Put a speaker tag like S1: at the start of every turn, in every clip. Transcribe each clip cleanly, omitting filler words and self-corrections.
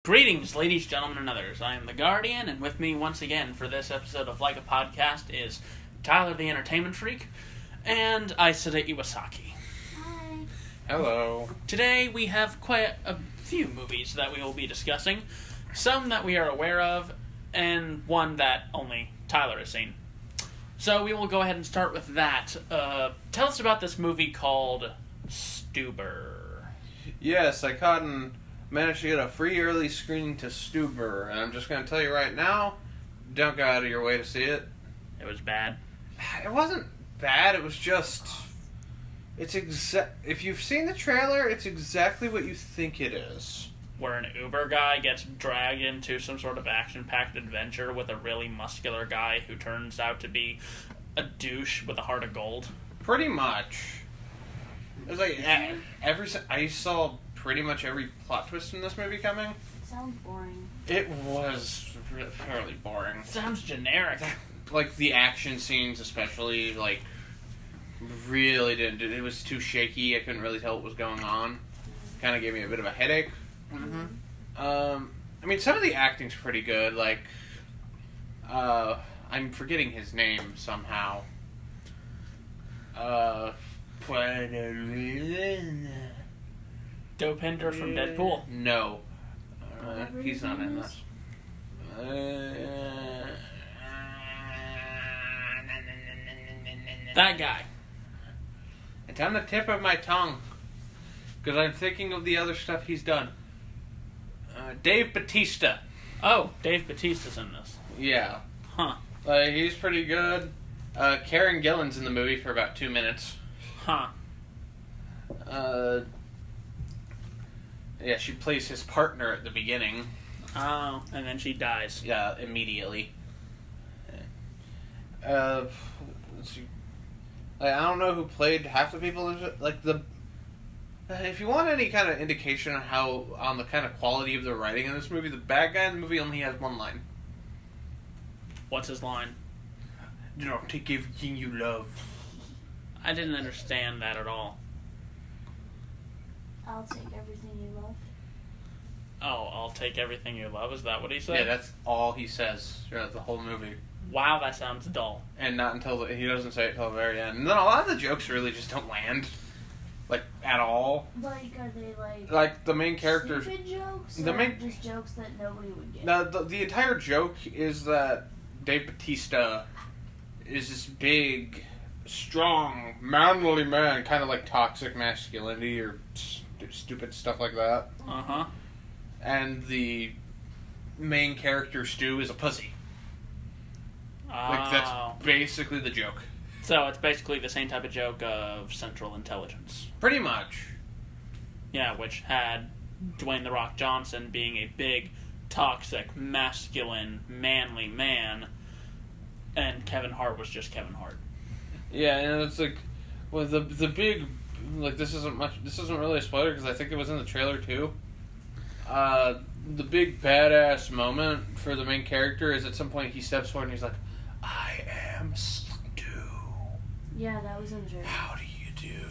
S1: Greetings, ladies, gentlemen, and others. I am the Guardian, and with me once again for this episode of LAPcast is Tyler the Entertainment Freak and Aisada Iwasaki.
S2: Hi.
S3: Hello.
S1: Today we have quite a few movies that we will be discussing. Some that we are aware of, and one that only Tyler has seen. So we will go ahead and start with that. Tell us about this movie called Stuber.
S3: Yes, I caught and managed to get a free early screening to Stuber, and I'm just going to tell you right now, don't go out of your way to see it.
S1: It was bad.
S3: It wasn't bad, it was just... If you've seen the trailer, it's exactly what you think it is.
S1: Where an Uber guy gets dragged into some sort of action-packed adventure with a really muscular guy who turns out to be a douche with a heart of gold.
S3: Pretty much. It was like, I saw pretty much every plot twist in this movie coming.
S2: Sounds boring.
S3: It was fairly boring.
S1: Sounds generic.
S3: Like, the action scenes especially, really didn't. It was too shaky. I couldn't really tell what was going on. Kind of gave me a bit of a headache.
S1: Mm-hmm.
S3: I mean, some of the acting's pretty good. I'm forgetting his name somehow.
S1: Dopinder from Deadpool.
S3: No. He's not in this.
S1: That guy.
S3: It's on the tip of my tongue. Because I'm thinking of the other stuff he's done. Dave Bautista.
S1: Oh, Dave Bautista's in this.
S3: Yeah.
S1: Huh.
S3: He's pretty good. Karen Gillan's in the movie for about 2 minutes.
S1: Huh.
S3: Yeah, she plays his partner at the beginning.
S1: Oh, and then she dies.
S3: Yeah, immediately. Let's see. I don't know who played half the people. If you want any kind of indication on the kind of quality of the writing in this movie, the bad guy in the movie only has one line.
S1: What's his line?
S3: Do not take everything you love.
S1: I didn't understand that at all.
S2: I'll take everything you love.
S1: Oh, I'll take everything you love? Is that what he said?
S3: Yeah, that's all he says throughout the whole movie.
S1: Wow, that sounds dull.
S3: And not until he doesn't say it till the very end. And then a lot of the jokes really just don't land, at all.
S2: Are they
S3: Like the main characters.
S2: stupid jokes? Just jokes that nobody would get?
S3: Now the entire joke is that Dave Bautista is this big, strong, manly man, kind of like toxic masculinity or stupid stuff like that.
S1: Uh-huh.
S3: And the main character, Stu, is a pussy.
S1: Oh.
S3: That's basically the joke.
S1: So it's basically the same type of joke of Central Intelligence.
S3: Pretty much.
S1: Yeah, which had Dwayne "The Rock" Johnson being a big, toxic, masculine, manly man, and Kevin Hart was just Kevin Hart.
S3: Yeah, and it's the big, this isn't really a spoiler because I think it was in the trailer too. The big badass moment for the main character is at some point he steps forward and he's like, "I am Stu.
S2: Yeah, that was in the trailer.
S3: How do you do?"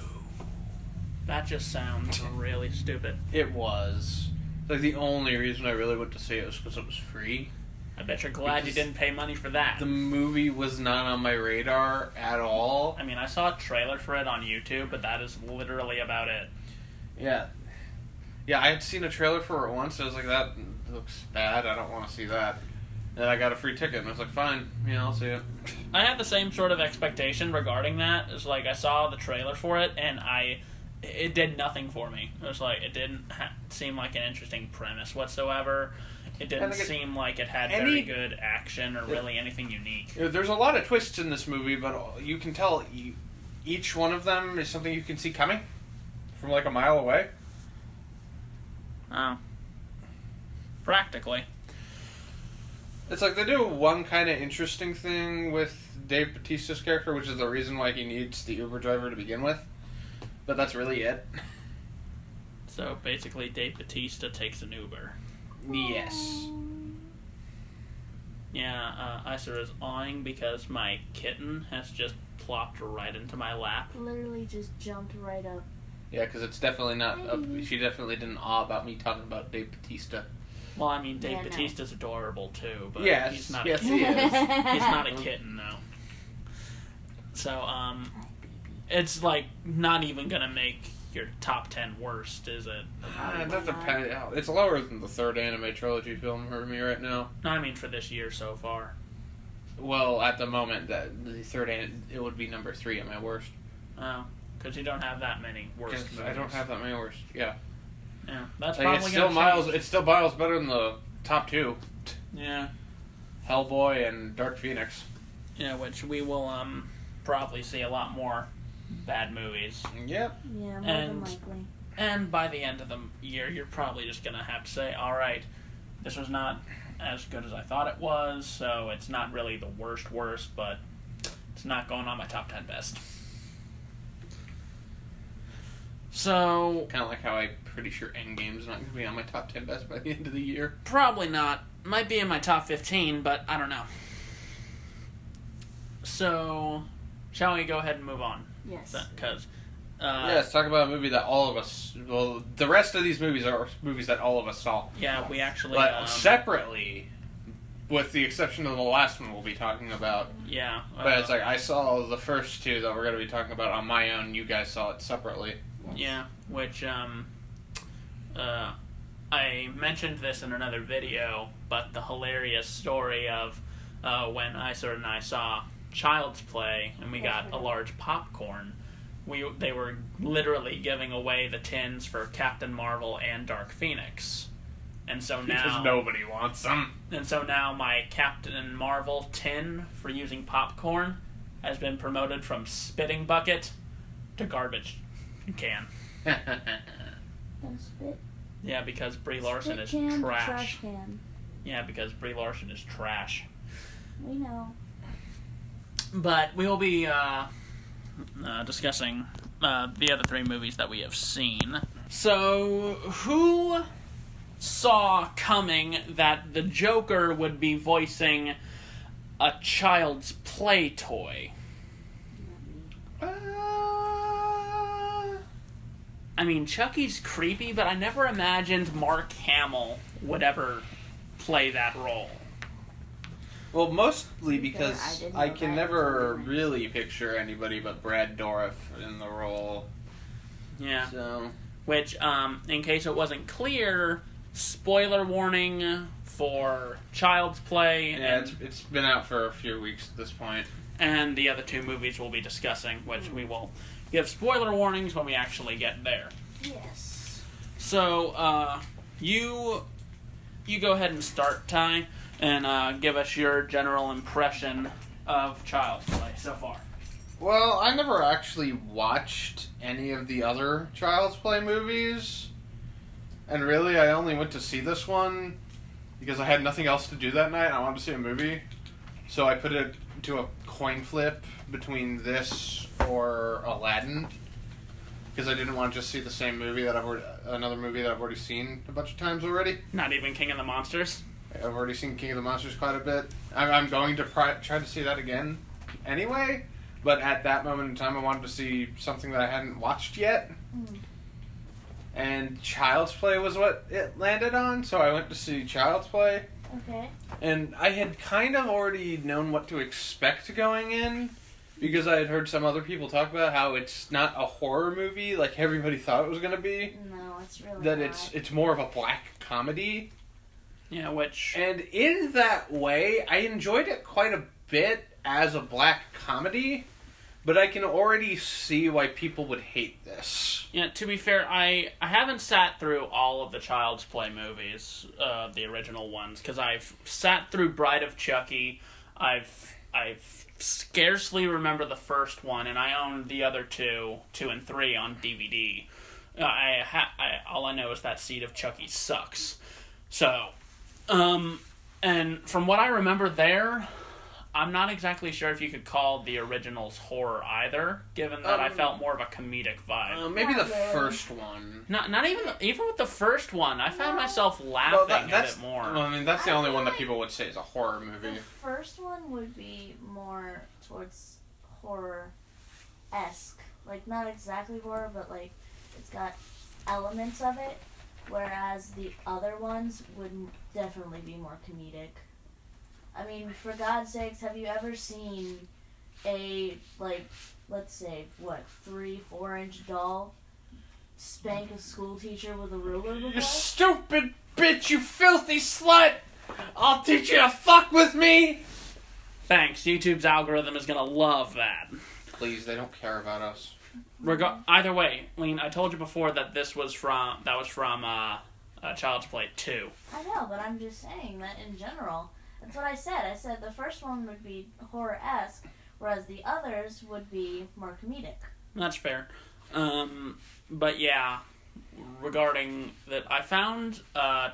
S1: That just sounds really stupid.
S3: It was. The only reason I really went to see it was because it was free.
S1: I bet you're glad you didn't pay money for that.
S3: The movie was not on my radar at all.
S1: I mean, I saw a trailer for it on YouTube, but that is literally about it.
S3: Yeah. Yeah, I had seen a trailer for it once, and I was like, that looks bad, I don't want to see that. And I got a free ticket, and I was like, fine, I'll see it.
S1: I had the same sort of expectation regarding that. It's I saw the trailer for it, and it did nothing for me. It was it didn't seem like an interesting premise whatsoever. It didn't seem like it had very good action or really anything unique.
S3: There's a lot of twists in this movie, but you can tell each one of them is something you can see coming from a mile away.
S1: Oh. Practically.
S3: It's they do one kind of interesting thing with Dave Bautista's character, which is the reason why he needs the Uber driver to begin with. But that's really it.
S1: So basically Dave Bautista takes an Uber.
S3: Yes.
S1: Yeah, Isa is awing because my kitten has just plopped right into my lap.
S2: Literally just jumped right up.
S3: Yeah, because it's definitely not... she definitely didn't awe about me talking about Dave Bautista.
S1: Well, I mean, Dave
S2: Yeah, no.
S1: Bautista's adorable too, but
S3: Yes,
S1: he's not.
S3: yes,
S1: a,
S3: he is.
S1: he's not a kitten though. So it's like not even gonna make your top 10 worst, is it?
S3: That depends. It's lower than the third anime trilogy film for me right now.
S1: No, I mean for this year so far.
S3: Well, at the moment, that the third it would be number 3 at my worst.
S1: Oh, because you don't have that many worst.
S3: Because I don't have that many worst. Yeah.
S1: Yeah, that's
S3: Like,
S1: probably
S3: it's still
S1: gonna change.
S3: It's still miles better than the top 2.
S1: Yeah.
S3: Hellboy and Dark Phoenix.
S1: Yeah, which we will probably see a lot more bad movies.
S3: Yep.
S2: Yeah, more than likely.
S1: And by the end of the year, you're probably just going to have to say, all right, this was not as good as I thought it was, so it's not really the worst, but it's not going on my top 10 best. So...
S3: Kind of like how I'm pretty sure Endgame's not going to be on my top 10 best by the end of the year.
S1: Probably not. Might be in my top 15, but I don't know. So, shall we go ahead and move on?
S2: Yes.
S1: Because...
S3: let's talk about a movie that all of us... Well, the rest of these movies are movies that all of us saw.
S1: Yeah, we actually...
S3: But separately, with the exception of the last one we'll be talking about.
S1: Yeah.
S3: But it's like, I saw the first two that we're going to be talking about on my own. You guys saw it separately.
S1: Yeah, which, I mentioned this in another video, but the hilarious story of when Isor and I saw Child's Play, and we got a large popcorn. They were literally giving away the tins for Captain Marvel and Dark Phoenix. And so now...
S3: Because nobody wants them.
S1: And so now my Captain Marvel tin for using popcorn has been promoted from spitting bucket to garbage can.
S2: Don't spit.
S1: Yeah, because Brie Larson is
S2: Spit can,
S1: trash.
S2: Trash can.
S1: Yeah, because Brie Larson is trash.
S2: We know.
S1: But we will be discussing the other 3 movies that we have seen. So, who saw coming that the Joker would be voicing a Child's Play toy? I mean, Chucky's creepy, but I never imagined Mark Hamill would ever play that role.
S3: Well, mostly because I can never
S2: either.
S3: really picture anybody but Brad Dourif in the role.
S1: Yeah.
S3: So,
S1: Which, in case it wasn't clear, spoiler warning for Child's Play.
S3: yeah,
S1: and,
S3: it's been out for a few weeks at this point.
S1: and the other 2 movies we'll be discussing, which we will give spoiler warnings when we actually get there.
S2: Yes.
S1: So, you go ahead and start, Ty, and give us your general impression of Child's Play so far.
S3: Well, I never actually watched any of the other Child's Play movies. And really, I only went to see this one because I had nothing else to do that night. I wanted to see a movie. So I put it to a coin flip between this or Aladdin. Because I didn't want to just see the same movie another movie that I've already seen a bunch of times already.
S1: Not even King of the Monsters?
S3: I've already seen King of the Monsters quite a bit. I'm going to try to see that again anyway. But at that moment in time, I wanted to see something that I hadn't watched yet. And Child's Play was what it landed on, so I went to see Child's Play.
S2: Okay.
S3: And I had kind of already known what to expect going in, because I had heard some other people talk about how it's not a horror movie like everybody thought it was going to be.
S2: No, it's really
S3: That
S2: not.
S3: it's more of a black comedy.
S1: Yeah, which...
S3: And in that way, I enjoyed it quite a bit as a black comedy, but I can already see why people would hate this.
S1: Yeah, to be fair, I haven't sat through all of the Child's Play movies, the original ones, because I've sat through Bride of Chucky, I've scarcely remember the first one, and I own the other 2 and 3 on DVD. All I know is that Seed of Chucky sucks. So, and from what I remember there, I'm not exactly sure if you could call the originals horror either, given that I felt more of a comedic vibe.
S3: Maybe the
S2: Not really.
S3: first one.
S1: Not even with the first one, I found myself laughing a bit more.
S3: Well, I mean, that's the
S2: I
S3: only
S2: feel
S3: one that
S2: like
S3: people would say is a horror movie.
S2: The first one would be more towards horror-esque. Like, not exactly horror, but, like, it's got elements of it. whereas the other ones would definitely be more comedic. I mean, for God's sakes, have you ever seen a, like, let's say, 3-4-inch doll spank a school teacher with a ruler before?
S3: You stupid bitch, you filthy slut! I'll teach you to fuck with me!
S1: Thanks. YouTube's algorithm is gonna love that.
S3: Please, they don't care about us.
S1: Either way, Lean, I told you before that was from Child's Play 2.
S2: I know, but I'm just saying that in general. That's what I said. I said the first one would be horror-esque, whereas the others would be more comedic.
S1: That's fair. But yeah, regarding that, I found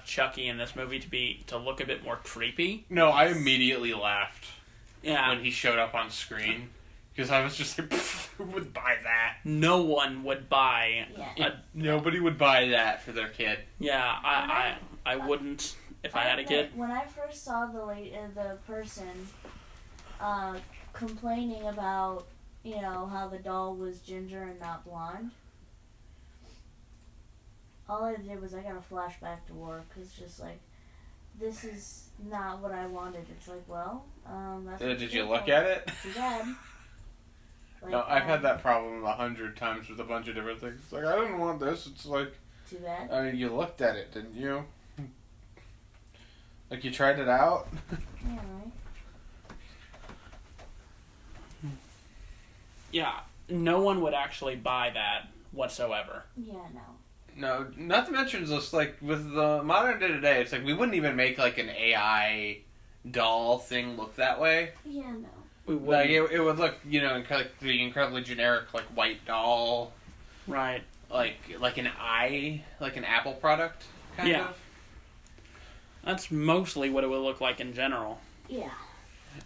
S1: Chucky in this movie to look a bit more creepy.
S3: No, I immediately laughed
S1: when
S3: he showed up on screen. Because I was just like, who would buy that?
S1: No one would buy...
S3: Nobody would buy that for their kid.
S1: Yeah, I wouldn't if I had a kid.
S2: When I first saw the person complaining about, how the doll was ginger and not blonde, all I did was I got a flashback to work. It's just like, this is not what I wanted. It's like, well, that's what
S3: did you look at it?
S2: Too bad. Like,
S3: no, I've had that problem 100 times with a bunch of different things. It's like, I didn't want this. It's like...
S2: Too bad?
S3: I mean, you looked at it, didn't you? Like, you tried it out?
S2: Yeah, right.
S1: Yeah, no one would actually buy that whatsoever.
S2: Yeah, no.
S3: No, not to mention just, like, with the modern day today, it's like, we wouldn't even make, like, an AI doll thing look that way.
S2: Yeah, no.
S3: Like, it would look, like the incredibly generic, like, white doll.
S1: Right.
S3: Like an Apple product, kind of.
S1: That's mostly what it would look like in general.
S2: Yeah.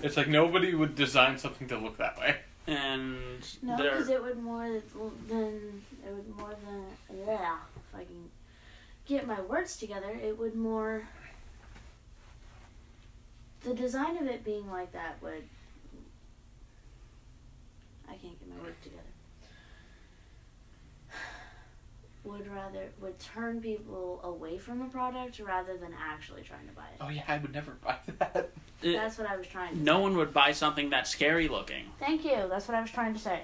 S3: It's like nobody would design something to look that way.
S1: And
S2: no, because it would more than yeah. If I can get my words together, it would more. The design of it being like that would. I can't get my words together. Would turn people away from the product rather than actually trying to buy it.
S3: Oh yeah, I would never buy that.
S2: That's what I was trying to say.
S1: No one would buy something that's scary looking.
S2: Thank you. That's what I was trying to say.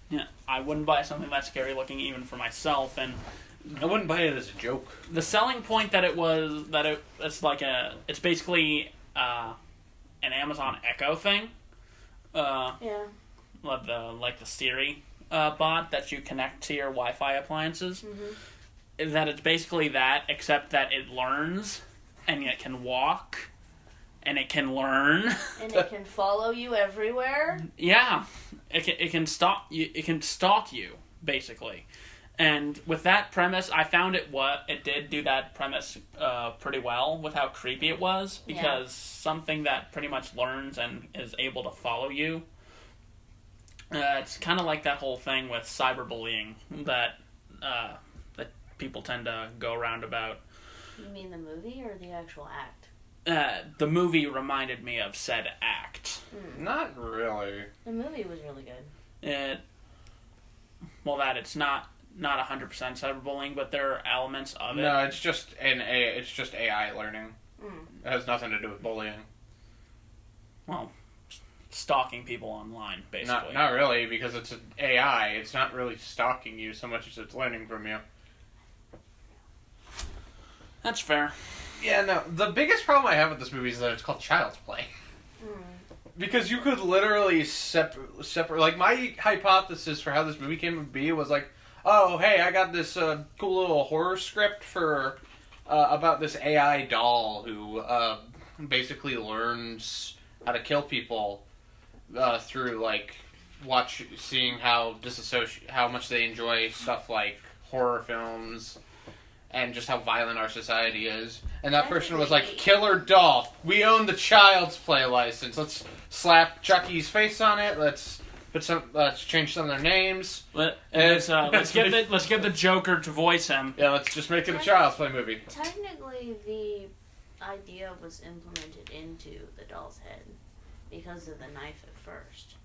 S1: Yeah, I wouldn't buy something that's scary looking even for myself, and
S3: I wouldn't buy it as a joke.
S1: The selling point that it's basically an Amazon Echo thing.
S2: Yeah.
S1: Like the Siri bot that you connect to your Wi-Fi appliances. Mm-hmm. That it's basically that, except that it learns, and it can walk, and it can learn,
S2: and it can follow you everywhere.
S1: Yeah, it can stalk you. It can stalk you basically, and with that premise, I found it did do that premise pretty well with how creepy it was, because something that pretty much learns and is able to follow you. It's kind of like that whole thing with cyberbullying that people tend to go around about.
S2: You mean the movie or the actual act?
S1: The movie reminded me of said act.
S3: Not really.
S2: The movie was really good.
S1: It's not 100% cyberbullying, but there are elements of it.
S3: No, it's just AI learning. It has nothing to do with bullying.
S1: Well, stalking people online, basically.
S3: Not really, because it's an AI. It's not really stalking you so much as it's learning from you.
S1: That's fair.
S3: Yeah, no. The biggest problem I have with this movie is that it's called Child's Play. Because you could literally separate... Like, my hypothesis for how this movie came to be was like, oh, hey, I got this cool little horror script for... about this AI doll who basically learns how to kill people through, like, seeing how much they enjoy stuff like horror films and just how violent our society is. And that person was like, killer doll. We own the Child's Play license. Let's slap Chucky's face on it. Let's change some of their names.
S1: Let's get the Joker to voice him.
S3: Yeah, let's just make it a Child's Play movie.
S2: Technically, the idea was implemented into the doll's head because of the knife at first.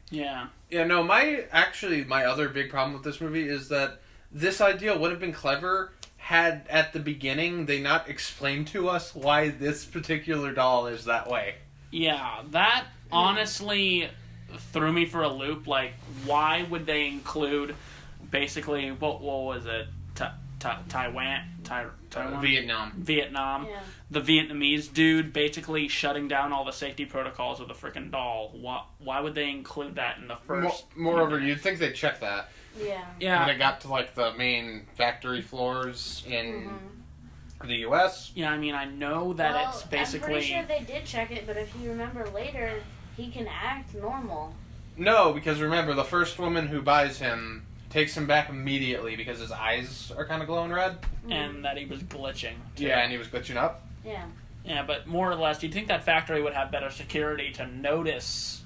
S1: Yeah.
S3: Yeah, no, my other big problem with this movie is that this idea would have been clever had at the beginning they not explained to us why this particular doll is that way?
S1: Yeah, that honestly threw me for a loop. Like, why would they include basically what was it? Taiwan, Vietnam.
S2: Yeah.
S1: The Vietnamese dude basically shutting down all the safety protocols of the freaking doll. Why would they include that in the first?
S3: Moreover, you'd think they'd check that.
S2: Yeah.
S3: When it got to like the main factory floors in the U.S.
S1: Yeah, I mean, I know that it's basically.
S2: I'm pretty sure they did check it, but if you remember later, he can act normal.
S3: No, because remember, the first woman who buys him takes him back immediately because his eyes are kind of glowing red.
S1: And that he was glitching. Too.
S3: Yeah, and he was glitching up.
S2: Yeah.
S1: Yeah, but more or less, you'd think that factory would have better security to notice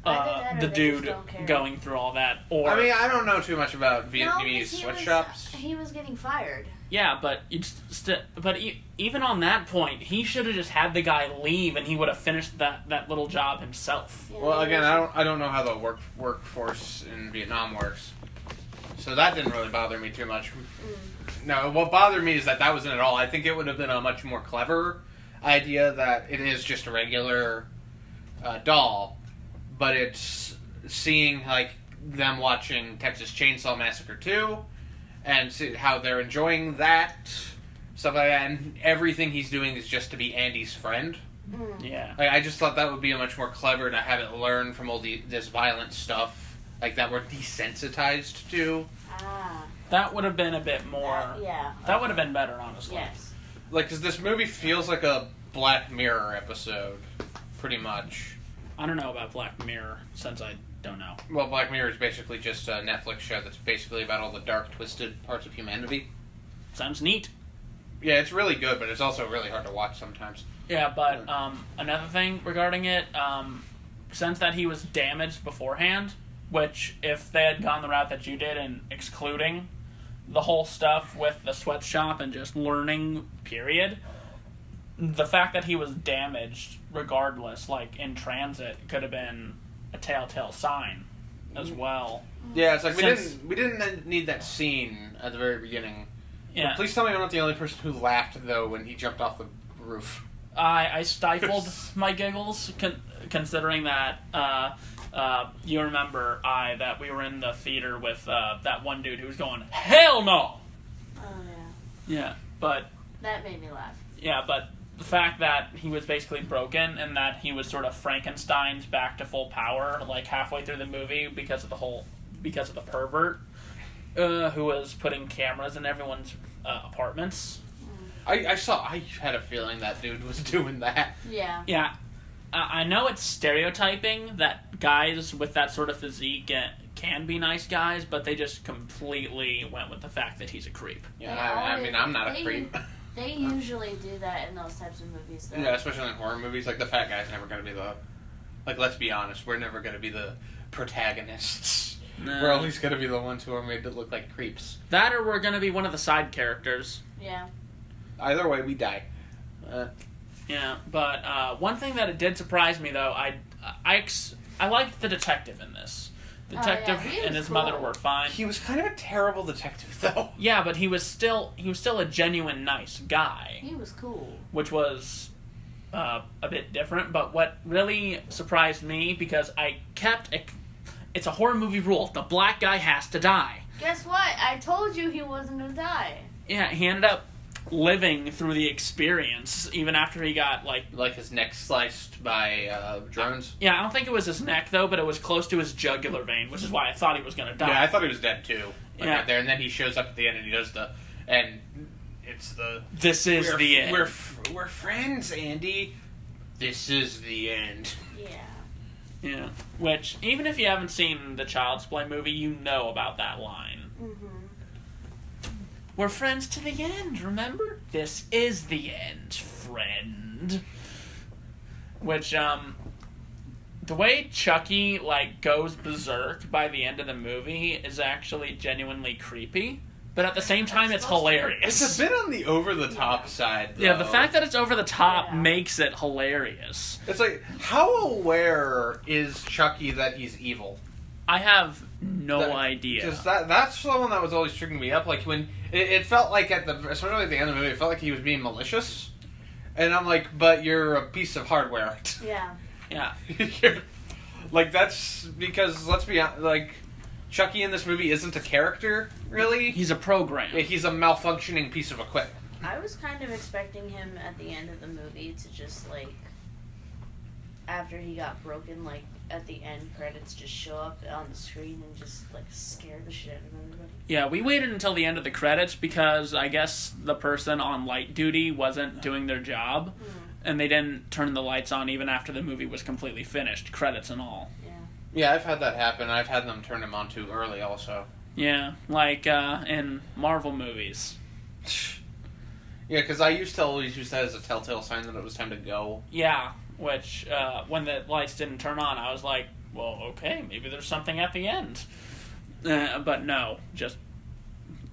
S1: the dude going through all that. Or
S3: I mean, I don't know too much about Vietnamese sweatshops.
S2: He was getting fired.
S1: Yeah, but even on that point, he should have just had the guy leave, and he would have finished that little job himself.
S2: Yeah,
S3: well, again, I don't know how the workforce in Vietnam works, so that didn't really bother me too much. No, what bothered me is that wasn't at all. I think it would have been a much more clever idea that it is just a regular doll, but it's seeing like them watching Texas Chainsaw Massacre 2. And see how they're enjoying that, stuff like that, and everything he's doing is just to be Andy's friend.
S1: Yeah.
S3: Like, I just thought that would be a much more clever to have it learn from all this violent stuff, like that we're desensitized to.
S1: That would have been a bit more. That would have been better, honestly.
S2: Yes.
S3: Like, because this movie feels like a Black Mirror episode, pretty much.
S1: I don't know about Black Mirror, since I don't know.
S3: Well, Black Mirror is basically just a Netflix show that's basically about all the dark, twisted parts of humanity.
S1: Sounds neat.
S3: Yeah, it's really good, but it's also really hard to watch sometimes.
S1: Yeah, but another thing regarding it, since that he was damaged beforehand, which if they had gone the route that you did and excluding the whole stuff with the sweatshop and just learning, period, the fact that he was damaged regardless, like in transit, could have been a telltale sign as well.
S3: Yeah, it's like we didn't need that scene at the very beginning.
S1: Yeah.
S3: Please tell me I'm not the only person who laughed though when he jumped off the roof.
S1: I stifled my giggles considering that you remember that we were in the theater with that one dude who was going, hell no.
S2: Oh
S1: Yeah, but
S2: that made me laugh.
S1: Yeah, but the fact that he was basically broken and that he was sort of Frankenstein's back to full power, like halfway through the movie because of the pervert who was putting cameras in everyone's apartments.
S3: I had a feeling that dude was doing that.
S2: Yeah.
S1: Yeah. I know it's stereotyping that guys with that sort of physique can be nice guys, but they just completely went with the fact that he's a creep.
S3: Yeah, I mean, I'm not a creep.
S2: They usually do that in those types of movies, though.
S3: Yeah, especially in horror movies. Like, the fat guy's never going to be the... Like, let's be honest, we're never going to be the protagonists.
S1: No.
S3: We're always going to be the ones who are made to look like creeps.
S1: That or we're going to be one of the side characters.
S2: Yeah.
S3: Either way, we die.
S1: Yeah, but one thing that it did surprise me, though, I liked the detective in this. Detective and his mother were fine.
S3: He was kind of a terrible detective, though.
S1: Yeah, but he was still a genuine nice guy.
S2: He was cool.
S1: Which was a bit different, but what really surprised me, because it's a horror movie rule, the black guy has to die.
S2: Guess what? I told you he wasn't gonna die.
S1: Yeah, he ended up living through the experience, even after he got,
S3: like his neck sliced by drones?
S1: Yeah, I don't think it was his neck, though, but it was close to his jugular vein, which is why I thought he was going to die.
S3: Yeah, I thought he was dead, too.
S1: Yeah.
S3: Right there, and then he shows up at the end and he does and it's the...
S1: This is the end.
S3: We're friends, Andy. This is the end.
S2: Yeah.
S1: Yeah. Which, even if you haven't seen the Child's Play movie, you know about that line.
S2: Mm-hmm.
S1: We're friends to the end, remember? This is the end, friend. Which, the way Chucky, goes berserk by the end of the movie is actually genuinely creepy. But at the same time, it's hilarious.
S3: It's a bit on the over-the-top side, though.
S1: Yeah, the fact that it's over the top makes it hilarious.
S3: It's like, how aware is Chucky that he's evil?
S1: I have no idea.
S3: Because that's the one that was always tripping me up. Like, when it felt like especially at the end of the movie, it felt like he was being malicious. And I'm like, but you're a piece of hardware.
S2: Yeah.
S1: Yeah.
S3: Like, that's because, let's be honest, like, Chucky in this movie isn't a character, really.
S1: He's a program.
S3: Yeah, he's a malfunctioning piece of equipment.
S2: I was kind of expecting him at the end of the movie to just, like, after he got broken, like, at the end credits just show up on the screen and just, like, scare the shit out of everybody.
S1: Yeah, we waited until the end of the credits because I guess the person on light duty wasn't doing their job. And they didn't turn the lights on even after the movie was completely finished, credits and all.
S2: Yeah.
S3: Yeah, I've had that happen. I've had them turn them on too early also.
S1: Yeah, like in Marvel movies.
S3: Yeah, because I always use that as a telltale sign that it was time to go.
S1: Yeah, which when the lights didn't turn on, I was like, well, okay, maybe there's something at the end. But no, just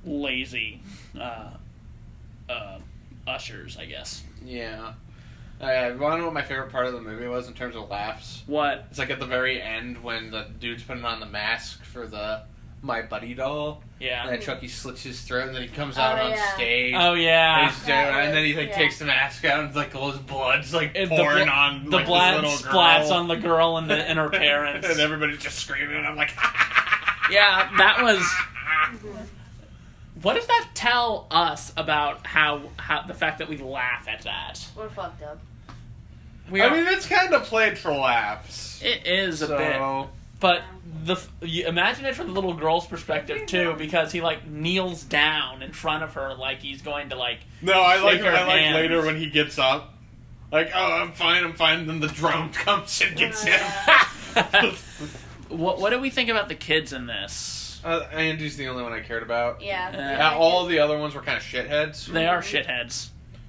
S1: lazy ushers, I guess.
S3: Yeah. I want to know what my favorite part of the movie was in terms of laughs.
S1: What?
S3: It's like at the very end when the dude's putting on the mask for the My Buddy doll.
S1: Yeah.
S3: And then Chucky slits his throat and then he comes out on stage.
S1: Oh, yeah.
S3: And then he takes the mask out and like all his blood's like pouring on
S1: the
S3: like,
S1: blood
S3: this little
S1: splats
S3: girl.
S1: on the girl and her parents.
S3: And everybody's just screaming and I'm like,
S1: yeah, that was... What does that tell us about how the fact that we laugh at that?
S2: We're fucked up.
S3: I mean, it's kind of played for laughs.
S1: It is a bit. But you imagine it from the little girl's perspective, too, because he, like, kneels down in front of her like he's going to, like,
S3: No, I like
S1: hand.
S3: later when he gets up. Like, oh, I'm fine. Then the drone comes and gets him.
S1: What do we think about the kids in this?
S3: Andy's the only one I cared about.
S2: Yeah.
S3: All the other ones were kind of shitheads.
S1: They are shitheads,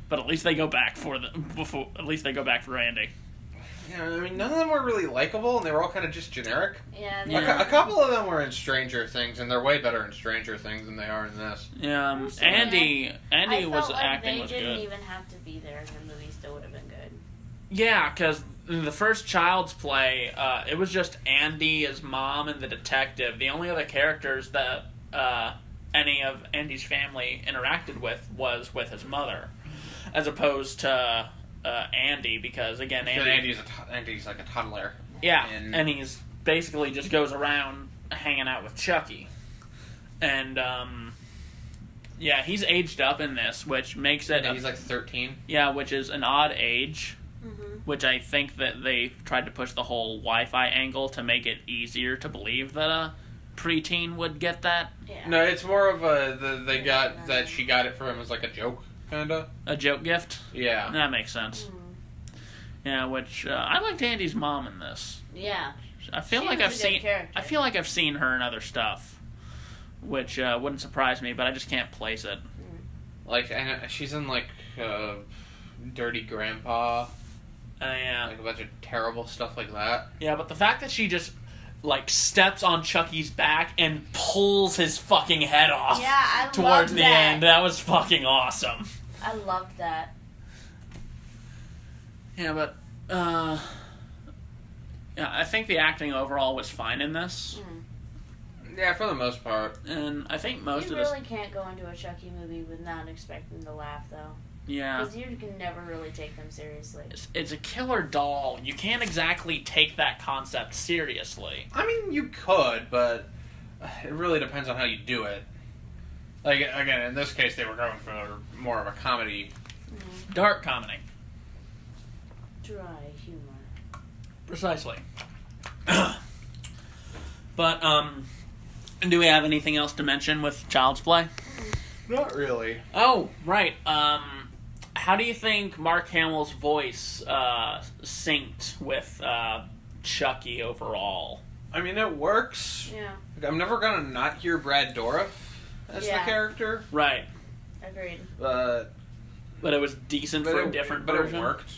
S1: but at least they go back for Andy.
S3: Yeah, I mean, none of them were really likable, and they were all kind of just generic.
S2: Yeah.
S3: A couple of them were in Stranger Things, and they're way better in Stranger Things than they are in this.
S1: Yeah, Andy was
S2: like
S1: acting was
S2: they
S1: good.
S2: didn't even have to be there, and the movie still would have been good.
S1: Yeah, because in the first Child's Play, it was just Andy, his mom, and the detective. The only other characters that any of Andy's family interacted with was with his mother, as opposed to Andy, because again,
S3: Andy's like a toddler.
S1: Yeah, and he's basically just goes around hanging out with Chucky, and yeah, he's aged up in this, which makes it.
S3: He's like 13.
S1: Yeah, which is an odd age.
S2: Mm-hmm.
S1: Which I think that they tried to push the whole Wi-Fi angle to make it easier to believe that a preteen would get that.
S2: Yeah.
S3: No, it's more of that she got it for him as like a joke, kinda.
S1: A joke gift?
S3: Yeah.
S1: That makes sense.
S2: Mm.
S1: Yeah, which I liked Andy's mom in this.
S2: Yeah.
S1: I feel like I've seen her in other stuff, which wouldn't surprise me, but I just can't place it.
S3: Like, and she's in like Dirty Grandpa.
S1: Yeah.
S3: Like a bunch of terrible stuff like that.
S1: Yeah, but the fact that she just like steps on Chucky's back and pulls his fucking head off towards the end, that was fucking awesome.
S2: I loved that.
S1: Yeah, but yeah, I think the acting overall was fine in this.
S3: Yeah, for the most part.
S1: And I think most
S2: you
S1: of this...
S2: really can't go into a Chucky movie with not expecting to laugh, though.
S1: Yeah.
S2: Because you can never really take them seriously.
S1: It's a killer doll. You can't exactly take that concept seriously.
S3: I mean, you could, but it really depends on how you do it. Like, again, in this case, they were going for more of a comedy.
S1: Dark comedy.
S2: Dry humor.
S1: Precisely. But, do we have anything else to mention with Child's Play?
S3: Not really.
S1: Oh, right. How do you think Mark Hamill's voice synced with Chucky overall?
S3: I mean, it works.
S2: Yeah.
S3: I'm never gonna not hear Brad Dourif as the character.
S1: Right.
S2: Agreed.
S1: But it was decent for a different version.
S3: But it worked.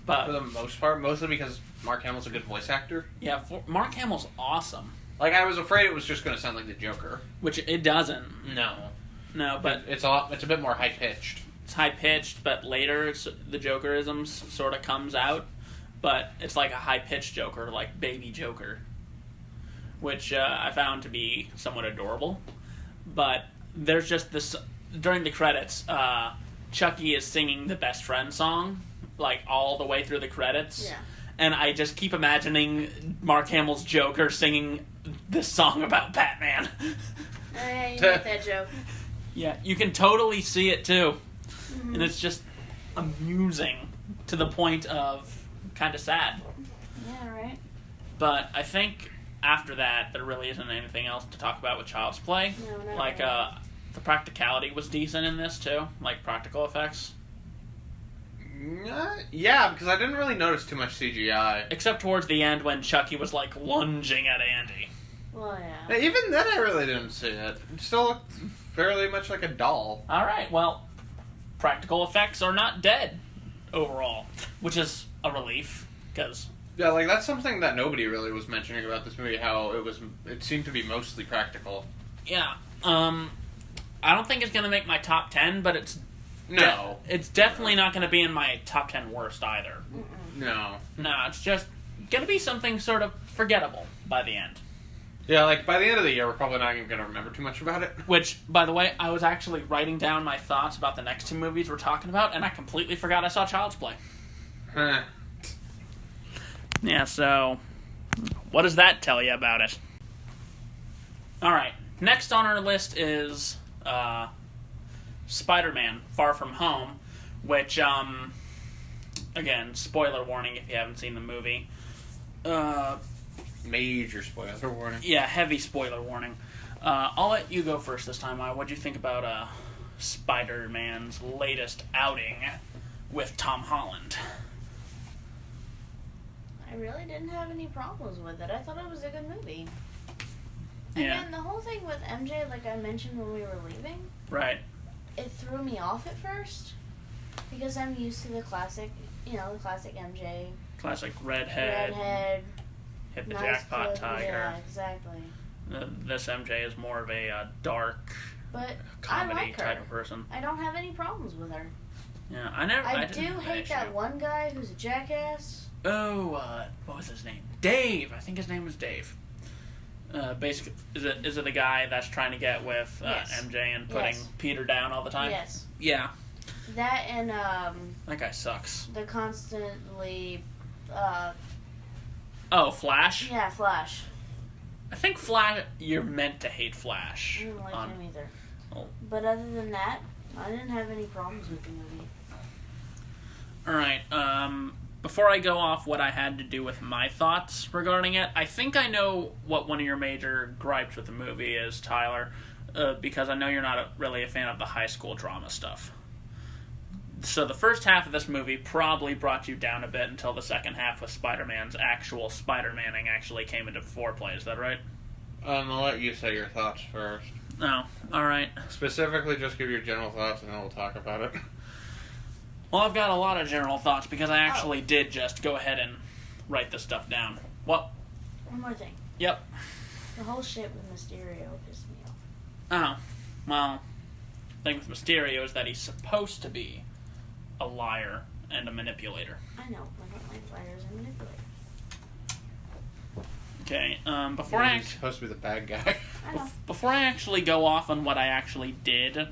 S1: But
S3: for the most part, mostly because Mark Hamill's a good voice actor.
S1: Yeah, Mark Hamill's awesome.
S3: Like, I was afraid it was just going to sound like the Joker.
S1: Which it doesn't. No, but
S3: it's a bit more high pitched.
S1: It's high pitched, but later the Jokerisms sort of comes out, but it's like a high pitched Joker, like Baby Joker. which I found to be somewhat adorable. But there's just this... During the credits, Chucky is singing the Best Friend song, like, all the way through the credits.
S2: Yeah.
S1: And I just keep imagining Mark Hamill's Joker singing this song about Batman.
S2: Yeah, you make that joke.
S1: Yeah, you can totally see it, too. Mm-hmm. And it's just amusing to the point of kind of sad.
S2: Yeah, right.
S1: But I think after that, there really isn't anything else to talk about with Child's Play.
S2: No, not
S1: like,
S2: really.
S1: The practicality was decent in this, too. Like, practical effects.
S3: Yeah, because I didn't really notice too much CGI.
S1: Except towards the end when Chucky was, like, lunging at Andy.
S2: Well, yeah.
S3: Even then, I really didn't see it. It still looked fairly much like a doll.
S1: Alright, well, practical effects are not dead, overall. Which is a relief, because...
S3: Yeah, like, that's something that nobody really was mentioning about this movie, how it seemed to be mostly practical.
S1: Yeah, I don't think it's going to make my top 10, but it's...
S3: No.
S1: It's definitely not going to be in my top 10 worst, either.
S3: No.
S1: No, it's just going to be something sort of forgettable by the end.
S3: Yeah, like, by the end of the year, we're probably not even going to remember too much about it.
S1: Which, by the way, I was actually writing down my thoughts about the next two movies we're talking about, and I completely forgot I saw Child's Play.
S3: Huh.
S1: Yeah, so... What does that tell you about it? Alright, next on our list is... Spider-Man Far From Home, which, again, spoiler warning if you haven't seen the movie.
S3: Major spoiler warning.
S1: Yeah, heavy spoiler warning. I'll let you go first this time. What'd you think about Spider-Man's latest outing with Tom Holland?
S2: I really didn't have any problems with it. I thought it was a good movie.
S1: Yeah.
S2: Again, the whole thing with MJ, like I mentioned when we were leaving,
S1: Right.
S2: it threw me off at first because I'm used to the classic, the classic MJ.
S1: Classic redhead. Hit the
S2: nice
S1: jackpot
S2: clothes.
S1: tiger.
S2: Yeah, exactly.
S1: This MJ is more of a dark
S2: But
S1: comedy
S2: I like her.
S1: type of person.
S2: I don't have any problems with her.
S1: Yeah,
S2: I
S1: didn't
S2: do
S1: have an
S2: hate
S1: issue.
S2: that one guy who's a jackass.
S1: Oh, what was his name? Dave. I think his name was Dave. Basically, is it the guy that's trying to get with
S2: Yes.
S1: MJ and putting Peter down all the time?
S2: Yes.
S1: Yeah.
S2: That and
S1: That guy sucks.
S2: the constantly
S1: Oh, Flash?
S2: yeah, Flash.
S1: I think Flash, you're meant to hate Flash.
S2: I didn't like him either.
S1: Oh.
S2: But other than that, I didn't have any problems with the movie.
S1: Alright, before I go off what I had to do with my thoughts regarding it, I think I know what one of your major gripes with the movie is, Tyler, because I know you're not really a fan of the high school drama stuff. So the first half of this movie probably brought you down a bit until the second half with Spider-Man's actual Spider-Maning actually came into foreplay, is that right?
S3: I'll let you say your thoughts first.
S1: Oh, alright.
S3: Specifically, just give your general thoughts and then we'll talk about it.
S1: Well, I've got a lot of general thoughts because I actually did just go ahead and write this stuff down. What?
S2: One more thing.
S1: Yep.
S2: The whole shit with Mysterio pissed me off.
S1: Oh, well, the thing with Mysterio is that he's supposed to be a liar and a manipulator.
S2: I know, I don't like liars and manipulators.
S1: Okay,
S3: He's supposed to be the bad guy.
S2: I know.
S1: before I actually go off on what I actually did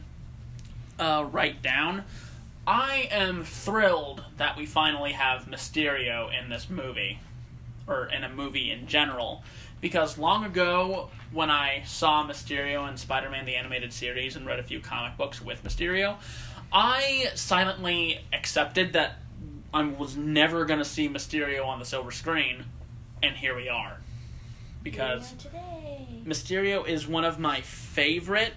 S1: write down, I am thrilled that we finally have Mysterio in this movie, or in a movie in general, because long ago, when I saw Mysterio in Spider-Man the Animated Series and read a few comic books with Mysterio, I silently accepted that I was never going to see Mysterio on the silver screen, and here we are. Because Mysterio is one of my favorite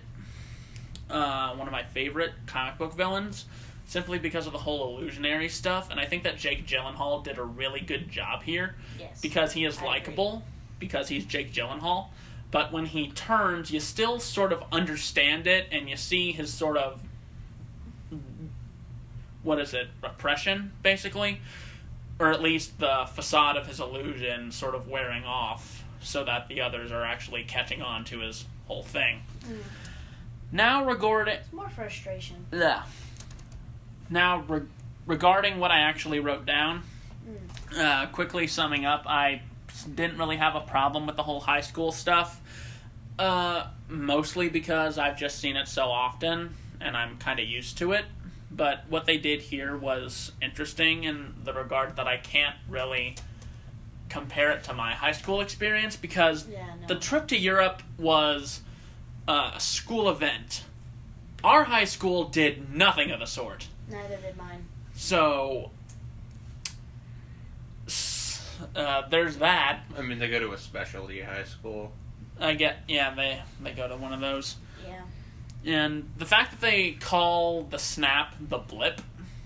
S1: comic book villains, simply because of the whole illusionary stuff, and I think that Jake Gyllenhaal did a really good job here.
S2: Yes.
S1: Because he is likable, because he's Jake Gyllenhaal, but when he turns, you still sort of understand it, and you see his sort of, repression, basically? Or at least the facade of his illusion sort of wearing off, so that the others are actually catching on to his whole thing. Now regarding...
S2: It's more frustration.
S1: Yeah. Now, regarding what I actually wrote down, quickly summing up, I didn't really have a problem with the whole high school stuff. Mostly because I've just seen it so often, and I'm kind of used to it. But what they did here was interesting in the regard that I can't really compare it to my high school experience, because the trip to Europe was a school event. Our high school did nothing of the sort.
S2: Neither did mine.
S1: So, there's that.
S3: I mean, they go to a specialty high school.
S1: They go to one of those.
S2: Yeah.
S1: And the fact that they call the snap the blip,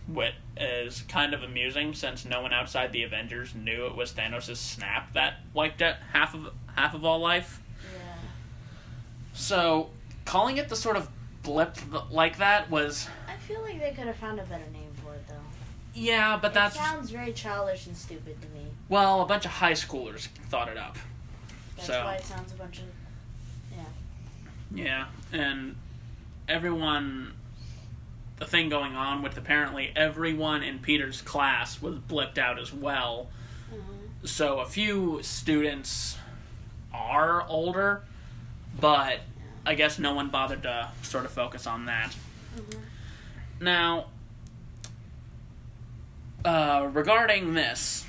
S1: which is kind of amusing, since no one outside the Avengers knew it was Thanos' snap that wiped out half of all life.
S2: Yeah.
S1: So, calling it the sort of blip like that was...
S2: I feel like they could have found a better name for it, though.
S1: Yeah, but that
S2: sounds very childish and stupid to me.
S1: Well, a bunch of high schoolers thought it up.
S2: That's why it sounds a bunch of...
S1: Yeah, and everyone... The thing going on with apparently everyone in Peter's class was blipped out as well. Mm-hmm. So a few students are older, but I guess no one bothered to sort of focus on that. Mm-hmm. Now, regarding this,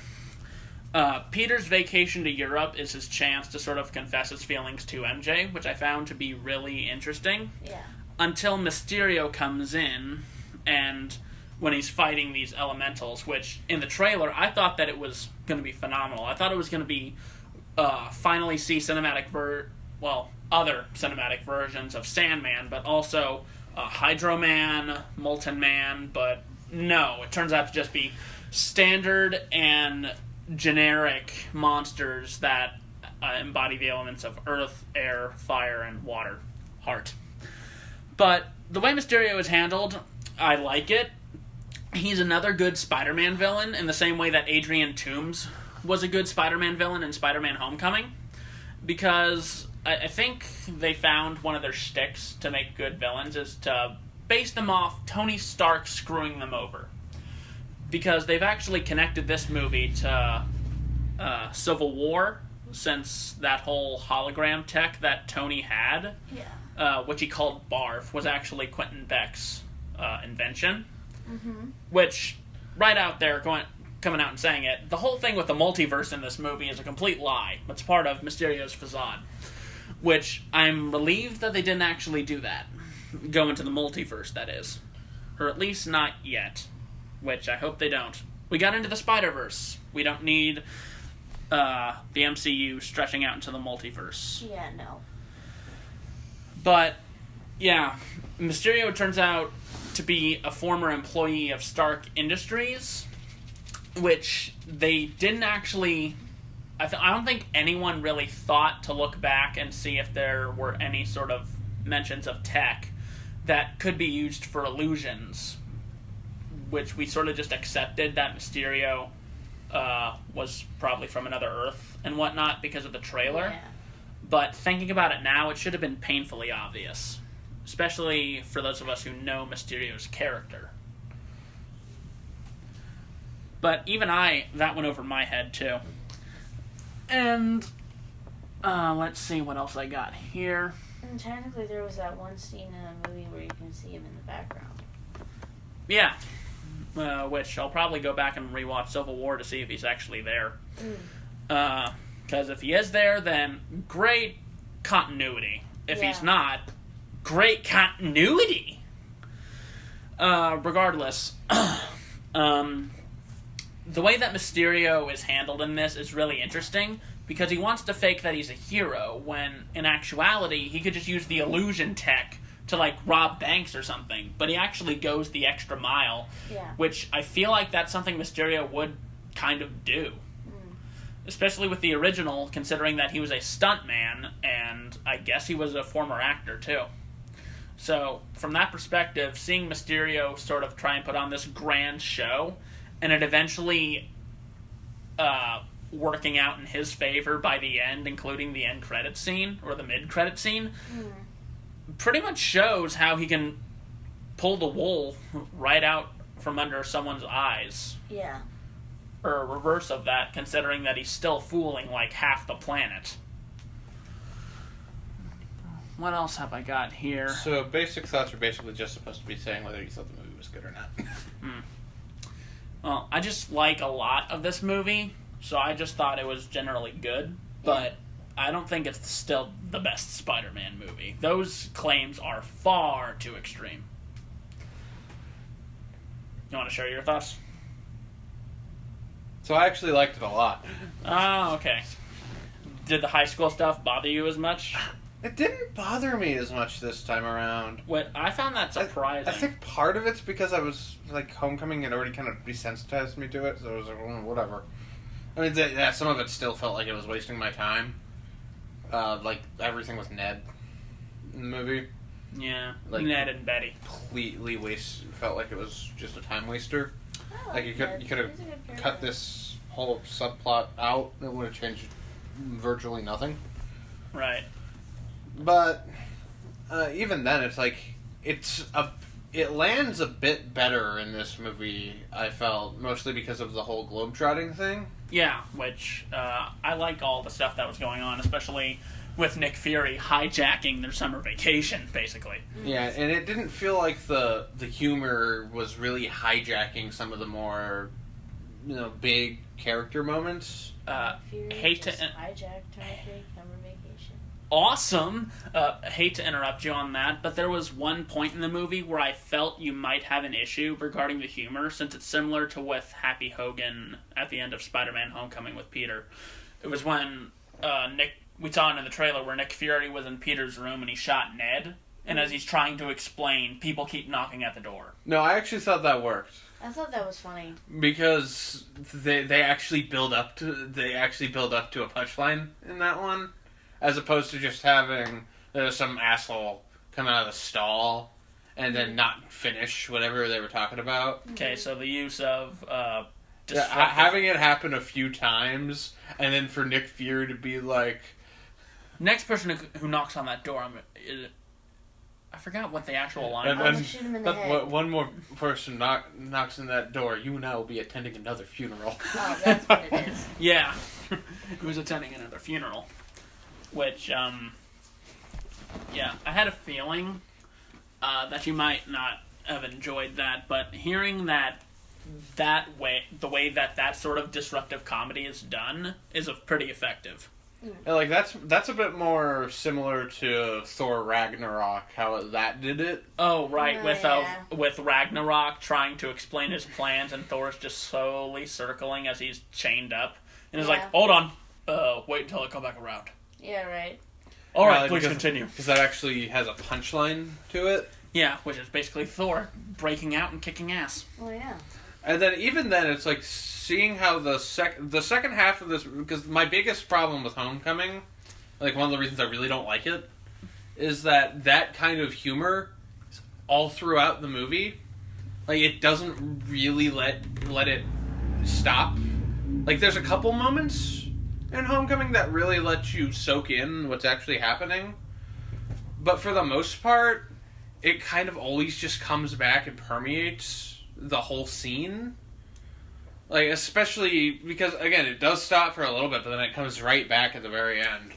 S1: Peter's vacation to Europe is his chance to sort of confess his feelings to MJ, which I found to be really interesting.
S2: Yeah.
S1: Until Mysterio comes in, and when he's fighting these elementals, which in the trailer I thought that it was going to be phenomenal. I thought it was going to be finally see other cinematic versions of Sandman, but also Hydro Man, Molten Man, but no, it turns out to just be standard and generic monsters that embody the elements of earth, air, fire, and water. Heart. But the way Mysterio is handled, I like it. He's another good Spider-Man villain in the same way that Adrian Toomes was a good Spider-Man villain in Spider-Man Homecoming. Because I think they found one of their shticks to make good villains is to base them off Tony Stark screwing them over. Because they've actually connected this movie to Civil War, since that whole hologram tech that Tony had...
S2: Yeah.
S1: Which he called Barf, was actually Quentin Beck's invention.
S2: Mm-hmm.
S1: Which, right out there, coming out and saying it, the whole thing with the multiverse in this movie is a complete lie. It's part of Mysterio's facade. Which, I'm relieved that they didn't actually do that. Go into the multiverse, that is. Or at least not yet. Which I hope they don't. We got into the Spider-Verse. We don't need the MCU stretching out into the multiverse.
S2: Yeah, no.
S1: But, yeah, Mysterio turns out to be a former employee of Stark Industries, which they didn't actually... I don't think anyone really thought to look back and see if there were any sort of mentions of tech that could be used for illusions, which we sort of just accepted that Mysterio was probably from another Earth and whatnot because of the trailer.
S2: Yeah.
S1: But thinking about it now, it should have been painfully obvious. Especially for those of us who know Mysterio's character. But even that went over my head too. And, let's see what else I got here.
S2: And technically there was that one scene in a movie where you can see him in the background.
S1: Yeah. Which I'll probably go back and rewatch Civil War to see if he's actually there. Because if he is there, then great continuity. If he's not, great continuity. Regardless, the way that Mysterio is handled in this is really interesting, because he wants to fake that he's a hero, when in actuality he could just use the illusion tech to rob banks or something, but he actually goes the extra mile, which I feel like that's something Mysterio would kind of do. Especially with the original, considering that he was a stuntman, and I guess he was a former actor, too. So, from that perspective, seeing Mysterio sort of try and put on this grand show, and it eventually working out in his favor by the end, including the end credit scene, or the mid-credit scene, pretty much shows how he can pull the wool right out from under someone's eyes.
S2: Yeah.
S1: or reverse of that, considering that he's still fooling like half the planet. What else have I got here?
S3: So basic thoughts are basically just supposed to be saying whether you thought the movie was good or not.
S1: Well, I just like a lot of this movie, so I just thought it was generally good, but I don't think it's still the best Spider-Man movie. Those claims are far too extreme. You want to share your thoughts?
S3: So I actually liked it a lot.
S1: Oh, okay. Did the high school stuff bother you as much?
S3: It didn't bother me as much this time around.
S1: What I found that surprising.
S3: I think part of it's because I was, like, Homecoming had already kind of desensitized me to it, so I was like, whatever. I mean, some of it still felt like it was wasting my time. Like, everything with Ned in the movie.
S1: Yeah,
S3: like,
S1: Ned and Betty.
S3: Completely felt like it was just a time waster. Like, you could have cut this whole subplot out, it would have changed virtually nothing.
S1: Right.
S3: But even then, it's like it lands a bit better in this movie. I felt mostly because of the whole globetrotting thing.
S1: Yeah, which I like all the stuff that was going on, especially with Nick Fury hijacking their summer vacation, basically.
S3: Yeah, and it didn't feel like the humor was really hijacking some of the more big character moments.
S1: Hate to
S2: hijacked her big summer vacation.
S1: Awesome. Hate to interrupt you on that, but there was one point in the movie where I felt you might have an issue regarding the humor, since it's similar to with Happy Hogan at the end of Spider-Man Homecoming with Peter. It was when we saw it in the trailer where Nick Fury was in Peter's room and he shot Ned, and as he's trying to explain, people keep knocking at the door.
S3: No, I actually thought that worked.
S2: I thought that was funny
S3: because they actually build up to a punchline in that one, as opposed to just having some asshole come out of the stall and then not finish whatever they were talking about.
S1: Okay, so the use of
S3: having it happen a few times, and then for Nick Fury to be like,
S1: next person who knocks on that door, I forgot what the actual line was.
S2: Shoot him in the head.
S3: One more person knocks on that door, you and I will be attending another funeral.
S2: Oh, that's what it is.
S1: Yeah, he was attending another funeral. Which, I had a feeling that you might not have enjoyed that, but hearing the way that sort of disruptive comedy is done is pretty effective.
S3: Yeah, like that's a bit more similar to Thor Ragnarok, how that did it.
S1: Oh, right, with Ragnarok trying to explain his plans and Thor's just slowly circling as he's chained up. And he's like, hold on, wait until I come back around.
S2: Yeah, right.
S1: Alright, please continue.
S3: Because that actually has a punchline to it.
S1: Yeah, which is basically Thor breaking out and kicking ass.
S2: Oh, yeah.
S3: And then even then, it's like seeing how the second half of this, because my biggest problem with Homecoming, like one of the reasons I really don't like it, is that kind of humor is all throughout the movie. Like, it doesn't really let it stop. Like, there's a couple moments in Homecoming that really let you soak in what's actually happening. But for the most part, it kind of always just comes back and permeates the whole scene. Like, especially because, again, it does stop for a little bit, but then it comes right back at the very end.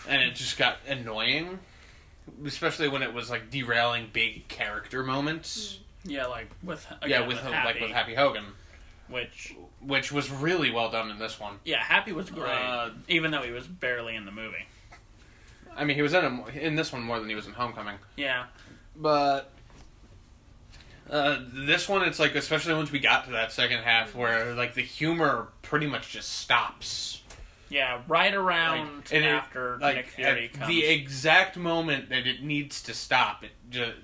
S3: And it just got annoying. Especially when it was, like, derailing big character moments.
S1: Yeah, like with
S3: Happy Hogan.
S1: Which
S3: was really well done in this one.
S1: Yeah, Happy was great, even though he was barely in the movie.
S3: I mean, he was in this one more than he was in Homecoming.
S1: Yeah.
S3: But this one, it's like, especially once we got to that second half where, like, the humor pretty much just stops.
S1: Yeah, right around after Nick Fury comes.
S3: The exact moment that it needs to stop,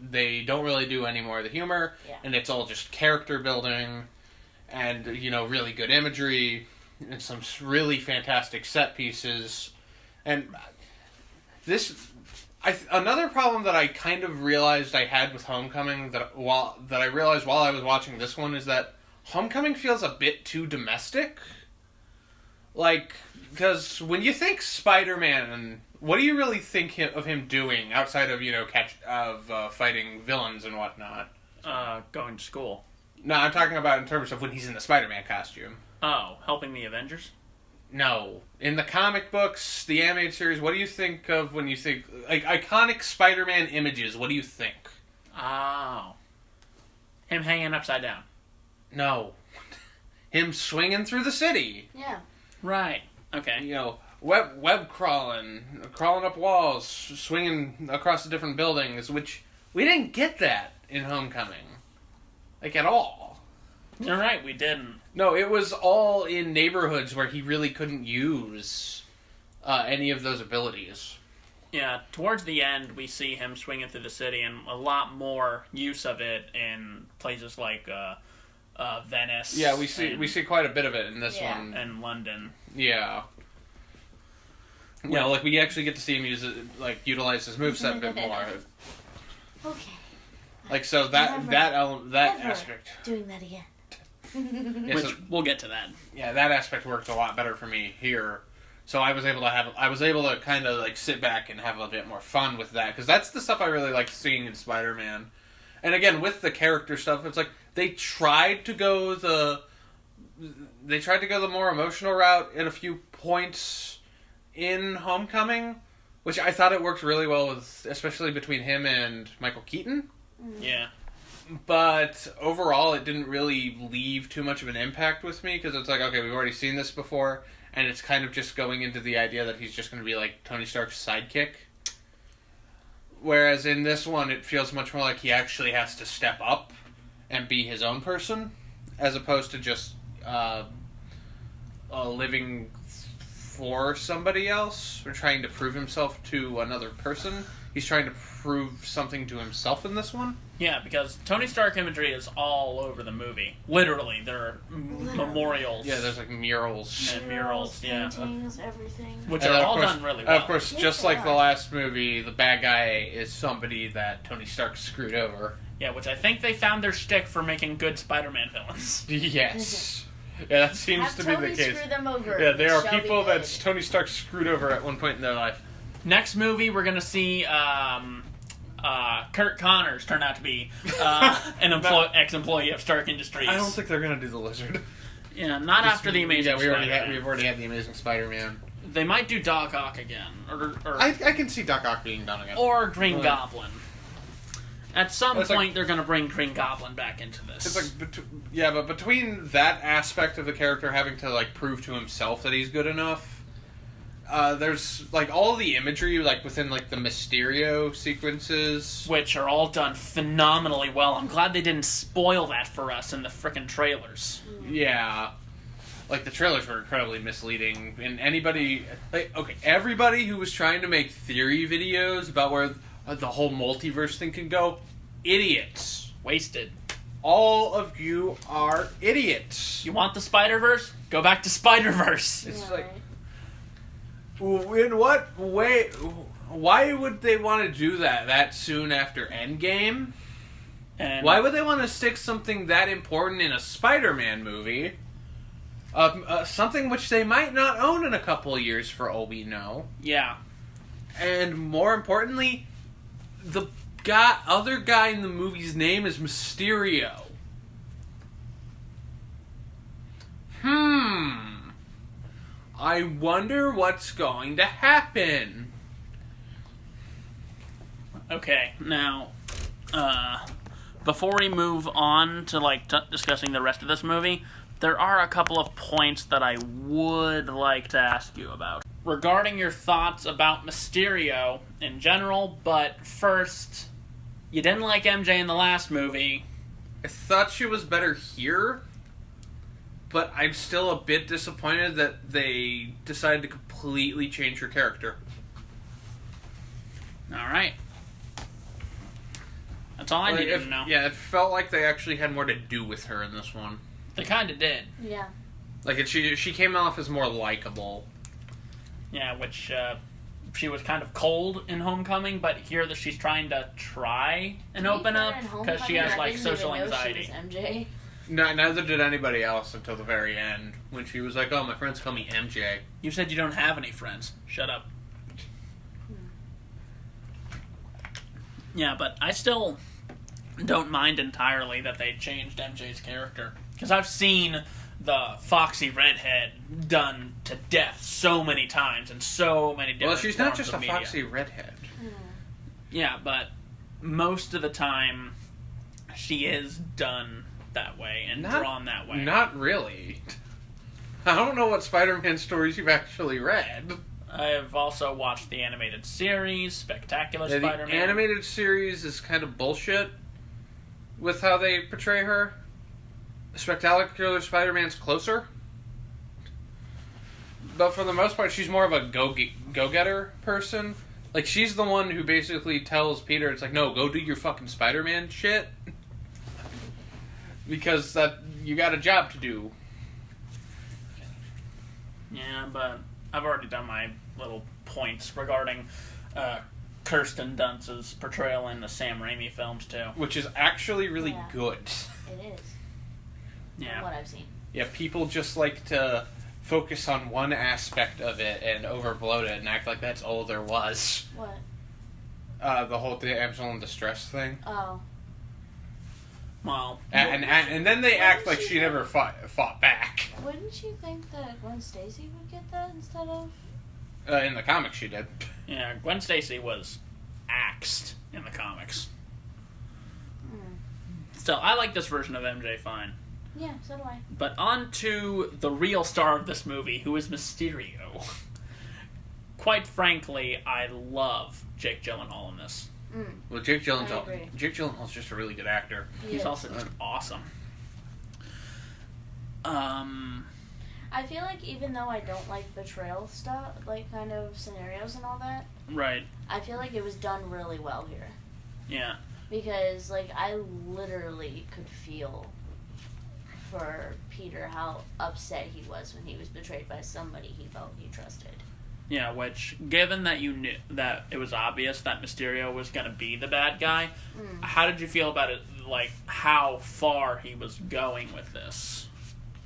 S3: they don't really do any more of the humor, and it's all just character building, and, really good imagery, and some really fantastic set pieces. And another problem that I kind of realized I had with Homecoming that I realized while I was watching this one is that Homecoming feels a bit too domestic. Like, because when you think Spider-Man, what do you really think of him doing outside of fighting villains and whatnot?
S1: Going to school.
S3: No, I'm talking about in terms of when he's in the Spider-Man costume.
S1: Oh, helping the Avengers?
S3: No. In the comic books, the animated series, what do you think of when you think... Like, iconic Spider-Man images, what do you think?
S1: Oh. Him hanging upside down.
S3: No. Him swinging through the city.
S2: Yeah.
S1: Right. Okay.
S3: You know, web crawling up walls, swinging across the different buildings, which we didn't get that in Homecoming. Like, at all.
S1: You're right, we didn't.
S3: No, it was all in neighborhoods where he really couldn't use any of those abilities.
S1: Yeah, towards the end, we see him swinging through the city, and a lot more use of it in places like Venice.
S3: Yeah, we see quite a bit of it in this one.
S1: And London.
S3: Yeah. Well, like, we actually get to see him use it, like, utilize his moveset a bit more.
S2: Okay.
S3: Like, so that aspect.
S2: Doing that again.
S3: Yeah,
S1: Which,
S3: so,
S1: we'll get to that.
S3: yeah, that aspect worked a lot better for me here. So I was able to kind of, like, sit back and have a bit more fun with that, because that's the stuff I really like seeing in Spider-Man. And again, with the character stuff, it's like, they tried to go the more emotional route at a few points in Homecoming, which I thought it worked really well with, especially between him and Michael Keaton.
S1: Yeah.
S3: But overall, it didn't really leave too much of an impact with me, because it's like, okay, we've already seen this before, and it's kind of just going into the idea that he's just going to be like Tony Stark's sidekick. Whereas in this one, it feels much more like he actually has to step up and be his own person, as opposed to just living for somebody else or trying to prove himself to another person. He's trying to prove something to himself in this one.
S1: Yeah, because Tony Stark imagery is all over the movie. Literally, there are memorials.
S3: Yeah, there's like murals.
S1: And murals, yeah.
S2: Paintings, everything.
S1: Which
S3: And
S1: are
S3: of
S1: all
S3: course-
S1: done really well.
S3: Of course,
S2: Yes,
S3: just
S2: they
S3: like the
S2: are.
S3: last movie, the bad guy is somebody that Tony Stark screwed over.
S1: Yeah, which I think they found their shtick for making good Spider-Man villains.
S3: Yes. Yeah, that seems
S2: Have
S3: to be
S2: Tony
S3: the case.
S2: screw them over.
S3: Yeah, there are
S2: Shall be
S3: people
S2: good.
S3: that Tony Stark screwed over at one point in their life.
S1: Next movie, we're going to see Kurt Connors turn out to be an ex-employee of Stark Industries.
S3: I don't think they're gonna do the Lizard.
S1: Yeah, not after the Amazing
S3: we've already
S1: Spider-Man.
S3: had the Amazing Spider-Man.
S1: They might do Doc Ock again, or
S3: I can see Doc Ock being done again.
S1: or Green Goblin. At some
S3: It's
S1: point,
S3: like-
S1: they're going to bring Green Goblin back into this.
S3: It's like, but between that aspect of the character having to like prove to himself that he's good enough, there's like all the imagery like within like the Mysterio sequences.
S1: which are all done phenomenally well. I'm glad they didn't spoil that for us in the frickin' trailers.
S3: Yeah, like the trailers were incredibly misleading, and everybody who was trying to make theory videos about where the whole multiverse thing can go, idiots.
S1: Wasted.
S3: All of you are idiots.
S1: You want the Spider-Verse? Go back to Spider-Verse.
S3: It's
S2: Yeah,
S3: like,
S2: right.
S3: in what way? Why would they want to do that soon after Endgame?
S1: And
S3: Why would they want to stick something that important in a Spider-Man movie? Something which they might not own in a couple of years, for all we know.
S1: Yeah.
S3: And more importantly, the other guy in the movie's name is Mysterio. I wonder what's going to happen.
S1: Okay, now, before we move on to, discussing the rest of this movie, there are a couple of points that I would like to ask you about. Regarding your thoughts about Mysterio in general, but first, you didn't like MJ in the last movie.
S3: I thought she was better here, but I'm still a bit disappointed that they decided to completely change her character.
S1: Alright. That's all I needed to know.
S3: Yeah, it felt like they actually had more to do with her in this one.
S1: They kinda did.
S2: Yeah.
S3: Like, she came off as more likable.
S1: Yeah, which, she was kind of cold in Homecoming, but here that she's trying to try and open up, because she has, social anxiety.
S2: MJ.
S3: Neither did anybody else until the very end, when she was like, oh, my friends call me MJ.
S1: You said you don't have any friends. Shut up. Yeah, but I still don't mind entirely that they changed MJ's character. Because I've seen the foxy redhead done to death so many times in so many different
S3: Well, she's not
S1: forms
S3: just
S1: of
S3: a
S1: media.
S3: foxy redhead.
S1: Yeah, but most of the time, she is done that way and drawn that way.
S3: Not really. I don't know what Spider-Man stories you've actually read.
S1: I have also watched the animated series, Spectacular
S3: Yeah,
S1: Spider-Man.
S3: the animated series is kind of bullshit with how they portray her. Spectacular Spider-Man's closer. But for the most part, she's more of a go-getter person. Like, she's the one who basically tells Peter, it's like, no, go do your fucking Spider-Man shit. Because you got a job to do.
S1: Yeah, but I've already done my little points regarding Kirsten Dunst's portrayal in the Sam Raimi films, too.
S3: Which is actually really good.
S2: It is.
S1: Yeah.
S2: From what I've seen.
S3: Yeah, people just like to focus on one aspect of it and overbloat it and act like that's all there was.
S2: What?
S3: The whole damsel in distress thing.
S2: Oh.
S1: Well,
S3: And then they act like she never fought back.
S2: Wouldn't you think that Gwen Stacy would get that instead of...
S3: In the comics she did.
S1: yeah, Gwen Stacy was axed in the comics. Still, I like this version of MJ fine.
S2: Yeah, so do I.
S1: But on to the real star of this movie, who is Mysterio. Quite frankly, I love Jake Gyllenhaal in this.
S3: Well, Jake
S2: I agree.
S3: Gyllenhaal's just a really good actor.
S1: He's also just awesome.
S2: I feel like even though I don't like betrayal stuff, like kind of scenarios and all that,
S1: Right.
S2: I feel like it was done really well here.
S1: Yeah.
S2: Because, like, I literally could feel for Peter how upset he was when he was betrayed by somebody he felt he trusted.
S1: Yeah, which, given that you knew that it was obvious that Mysterio was going to be the bad guy, how did you feel about it, like, how far he was going with this?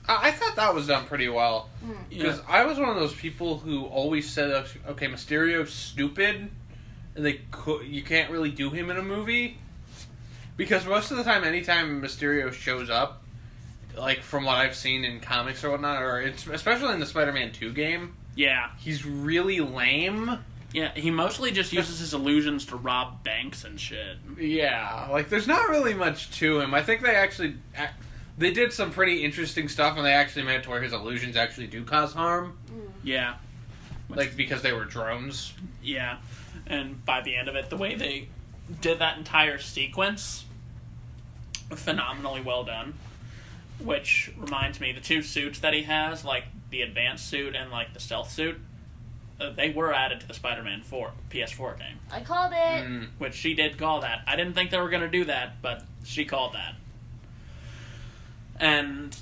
S3: I thought that was done pretty well. Because
S1: Yeah.
S3: I was one of those people who always said, okay, Mysterio's stupid, and you can't really do him in a movie. Because most of the time, anytime Mysterio shows up, like, from what I've seen in comics or whatnot, or especially in the Spider-Man 2 game,
S1: Yeah.
S3: he's really lame.
S1: Yeah, he mostly just uses his illusions to rob banks and shit.
S3: Yeah, like, there's not really much to him. I think they did some pretty interesting stuff, and they actually made it to where his illusions actually do cause harm.
S1: Yeah.
S3: Like, because they were drones.
S1: Yeah. And by the end of it, the way they did that entire sequence, phenomenally well done. Which reminds me, the two suits that he has, like the advanced suit and like the stealth suit, they were added to the Spider-Man 4 PS4 game.
S2: I called it!
S1: Which she did call that. I didn't think they were going to do that, but she called that. And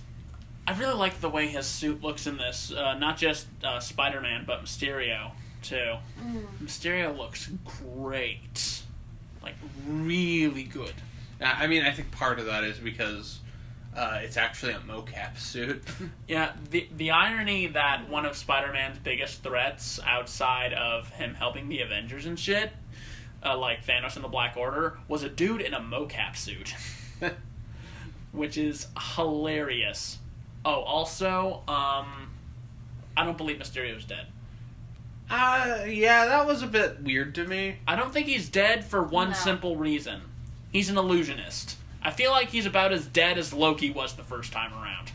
S1: I really like the way his suit looks in this. Not just Spider-Man, but Mysterio, too. Mysterio looks great. Like, really good.
S3: I mean, I think part of that is because it's actually a mocap suit.
S1: Yeah, the irony that one of Spider-Man's biggest threats outside of him helping the Avengers and shit, like Thanos and the Black Order, was a dude in a mocap suit. Which is hilarious. Oh, also, I don't believe Mysterio's dead.
S3: Yeah, that was a bit weird to me.
S1: I don't think he's dead for one simple reason. He's an illusionist. I feel like he's about as dead as Loki was the first time around.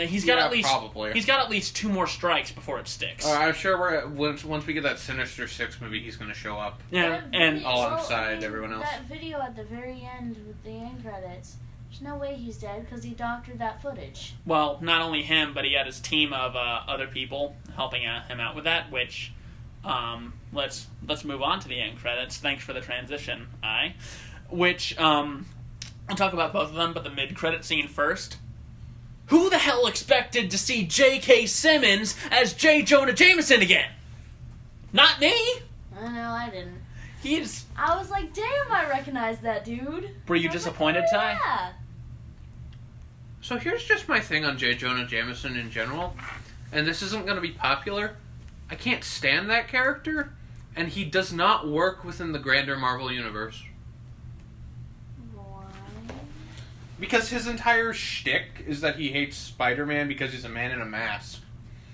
S1: He's got
S3: probably.
S1: He's got at least 2 more strikes before it sticks.
S3: I'm sure once we get that Sinister Six movie, he's going to show up.
S1: Yeah, and
S3: alongside everyone else.
S2: That video at the very end with the end credits, there's no way he's dead because he doctored that footage.
S1: well, not only him, but he had his team of other people helping him out with that. Which, let's move on to the end credits. Thanks for the transition, Which, I'll talk about both of them, but the mid-credit scene first. Who the hell expected to see J.K. Simmons as J. Jonah Jameson again? Not me!
S2: I know, I didn't.
S1: He's...
S2: I was like, damn, I recognize that dude.
S1: Were you disappointed, Ty?
S2: Yeah.
S3: So here's just my thing on J. Jonah Jameson in general, and this isn't going to be popular. I can't stand that character, and he does not work within the grander Marvel universe. Because his entire shtick is that he hates Spider-Man because he's a man in a mask.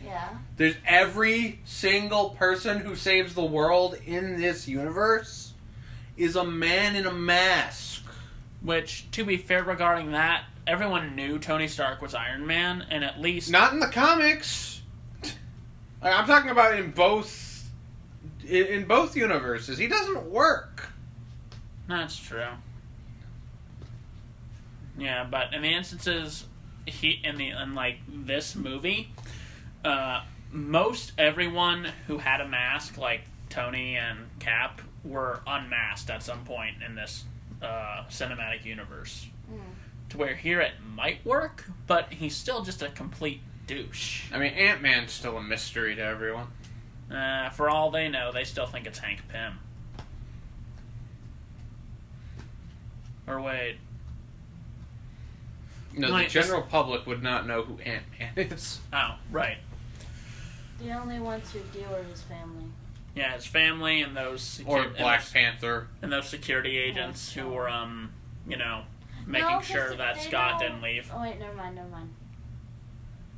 S2: Yeah.
S3: There's every single person who saves the world in this universe is a man in a mask.
S1: Which, to be fair regarding that, everyone knew Tony Stark was Iron Man, and at least...
S3: Not in the comics. I'm talking about in both universes. He doesn't work.
S1: That's true. Yeah, but in the instances in this movie, most everyone who had a mask, like Tony and Cap, were unmasked at some point in this cinematic universe. To where here it might work, but he's still just a complete douche.
S3: I mean, Ant-Man's still a mystery to everyone.
S1: For all they know, they still think it's Hank Pym. Or wait.
S3: No, the general public would not know who Ant-Man is.
S1: Oh, right.
S2: The only ones who do are his family.
S1: Yeah, his family and those...
S3: Or Black Panther.
S1: And those security agents who were, making sure that Scott didn't leave.
S2: Oh, wait, never mind.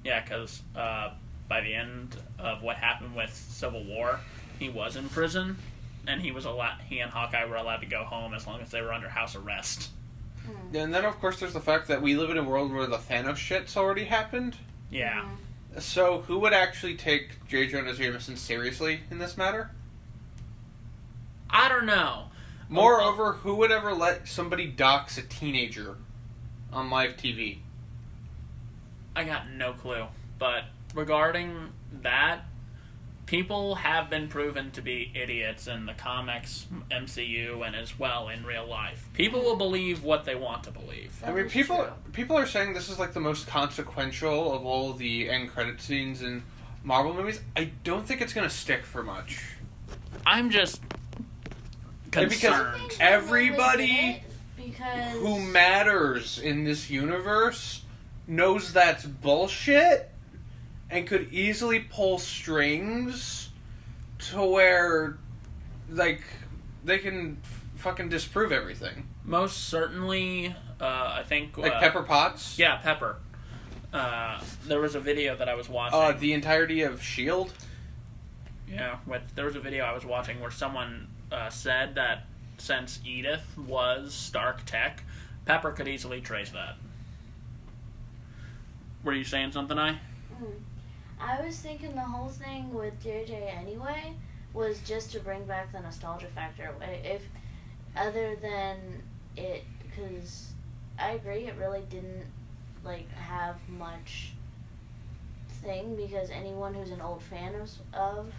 S1: Yeah, because by the end of what happened with Civil War, he was in prison, and he and Hawkeye were allowed to go home as long as they were under house arrest.
S3: And then, of course, there's the fact that we live in a world where the Thanos shit's already happened.
S1: Yeah.
S3: So, who would actually take J. Jonah Jameson seriously in this matter?
S1: I don't know.
S3: Moreover, who would ever let somebody dox a teenager on live TV?
S1: I got no clue. But regarding that, people have been proven to be idiots in the comics, MCU, and as well in real life. People will believe what they want to believe.
S3: I mean, people are saying this is like the most consequential of all the end credit scenes in Marvel movies. I don't think it's going to stick for much.
S1: I'm just concerned.
S3: Because everybody who matters in this universe knows that's bullshit and could easily pull strings to where, like, they can fucking disprove everything.
S1: Most certainly, I think...
S3: Like Pepper Potts?
S1: Yeah, Pepper. There was a video that I was watching.
S3: The entirety of S.H.I.E.L.D.?
S1: Yeah, there was a video I was watching where someone said that since Edith was Stark Tech, Pepper could easily trace that. Were you saying something,
S2: I was thinking the whole thing with JJ anyway was just to bring back the nostalgia factor. If other than it, because I agree, it really didn't have much thing, because anyone who's an old fan of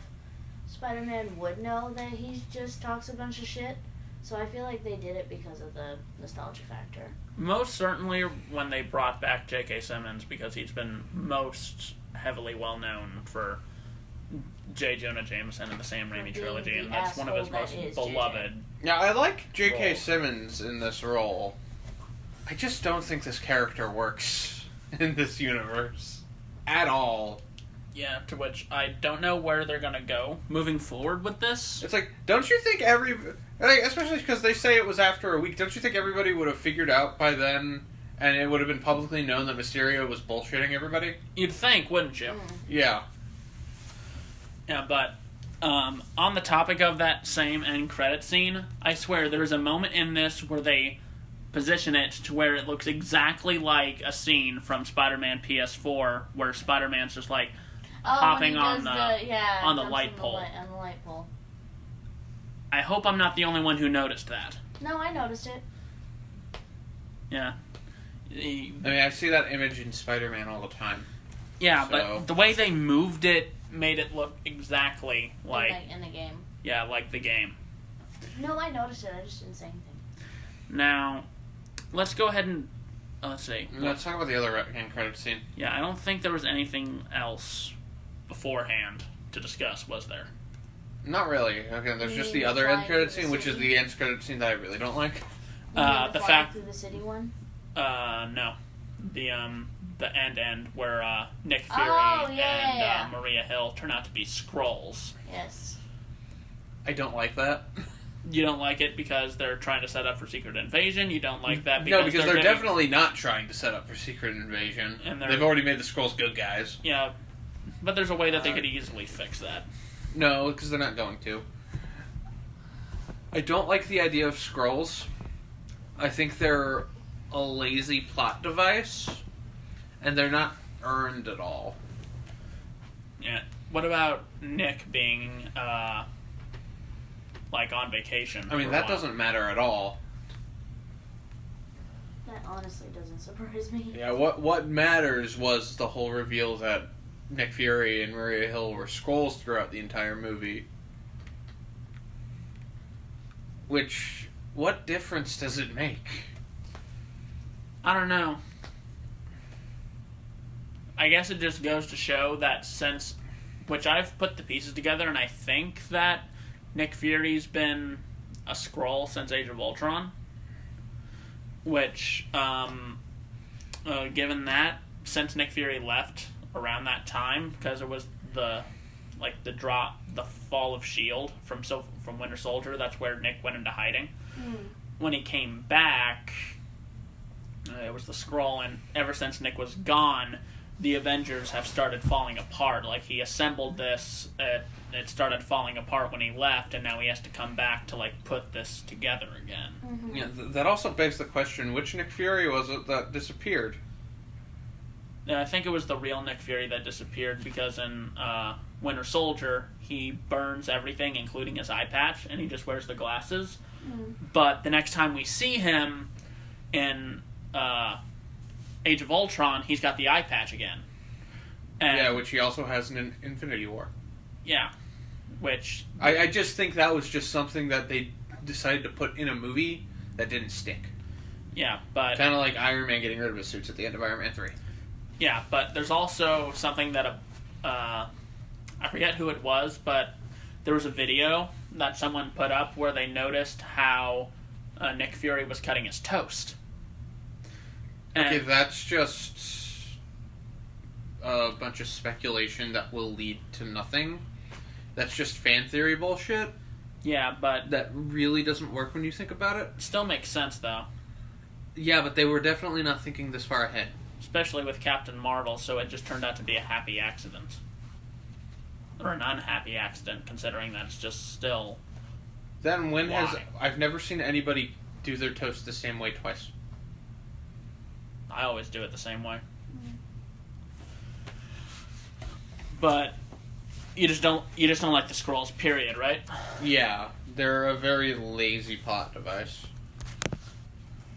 S2: Spider-Man would know that he just talks a bunch of shit. So I feel like they did it because of the nostalgia factor.
S1: Most certainly when they brought back J.K. Simmons, because he's been most heavily well known for J. Jonah Jameson in the Sam Raimi trilogy, and that's one of his most beloved.
S3: Yeah, I like J.K. Simmons in this role. I just don't think this character works in this universe at all.
S1: Yeah, to which I don't know where they're gonna go moving forward with this.
S3: It's like, don't you think especially because they say it was after a week, don't you think everybody would have figured out by then, and it would have been publicly known that Mysterio was bullshitting everybody?
S1: You'd think, wouldn't you?
S3: Yeah.
S1: Yeah, but on the topic of that same end credit scene, I swear there's a moment in this where they position it to where it looks exactly like a scene from Spider-Man PS4, where Spider-Man's just like hopping on the light pole.
S2: On the light pole.
S1: I hope I'm not the only one who noticed that.
S2: No, I noticed it.
S1: Yeah.
S3: I mean, I see that image in Spider-Man all the time.
S1: Yeah, but the way they moved it made it look exactly like
S2: in the game.
S1: Yeah, like the game.
S2: No, I noticed it. I just didn't say anything.
S1: Now, let's go ahead and let's see.
S3: Let's talk about the other end credit scene.
S1: Yeah, I don't think there was anything else beforehand to discuss, was there?
S3: Not really. Okay, there's just the other end credit scene, which is the end credit scene that I really don't like.
S1: The fact
S2: through the city one.
S1: No, the end where Nick Fury
S2: and
S1: Maria Hill turn out to be Skrulls.
S2: Yes.
S3: I don't like that.
S1: You don't like it because they're trying to set up for Secret Invasion. You don't like that
S3: because they're
S1: getting,
S3: definitely not trying to set up for Secret Invasion.
S1: And
S3: they've already made the Skrulls good guys.
S1: Yeah, but there's a way that they could easily fix that.
S3: No, because they're not going to. I don't like the idea of Skrulls. I think they're a lazy plot device, and they're not earned at all.
S1: Yeah. What about Nick being, on vacation?
S3: I mean, that doesn't matter at all.
S2: That honestly doesn't surprise me.
S3: Yeah, what matters was the whole reveal that Nick Fury and Maria Hill were Skrulls throughout the entire movie. Which, what difference does it make?
S1: I don't know. I guess it just goes to show that since, which I've put the pieces together, and I think that Nick Fury's been a Skrull since Age of Ultron. Which, given that, since Nick Fury left around that time, because it was the fall of S.H.I.E.L.D. from Winter Soldier, that's where Nick went into hiding. When he came back, it was the Skrull, and ever since Nick was gone, the Avengers have started falling apart. Like, he assembled this, it started falling apart when he left, and now he has to come back to, put this together again.
S2: Mm-hmm.
S3: Yeah, that also begs the question, which Nick Fury was it that disappeared?
S1: I think it was the real Nick Fury that disappeared, because in Winter Soldier, he burns everything, including his eye patch, and he just wears the glasses. But the next time we see him in Age of Ultron, he's got the eye patch again. And,
S3: which he also has in Infinity War.
S1: Yeah, which...
S3: I just think that was just something that they decided to put in a movie that didn't stick.
S1: Yeah, but...
S3: Kind of like Iron Man getting rid of his suits at the end of Iron Man 3.
S1: Yeah, but there's also something that... I forget who it was, but there was a video that someone put up where they noticed how Nick Fury was cutting his toast.
S3: Okay, that's just a bunch of speculation that will lead to nothing. That's just fan theory bullshit.
S1: Yeah, but...
S3: That really doesn't work when you think about it.
S1: Still makes sense, though.
S3: Yeah, but they were definitely not thinking this far ahead.
S1: Especially with Captain Marvel, so it just turned out to be a happy accident. Or an unhappy accident, considering that's just still...
S3: Then when
S1: Why?
S3: I've never seen anybody do their toast the same way twice.
S1: I always do it the same way. But you just don't like the Skrulls, period, right?
S3: Yeah, they're a very lazy plot device.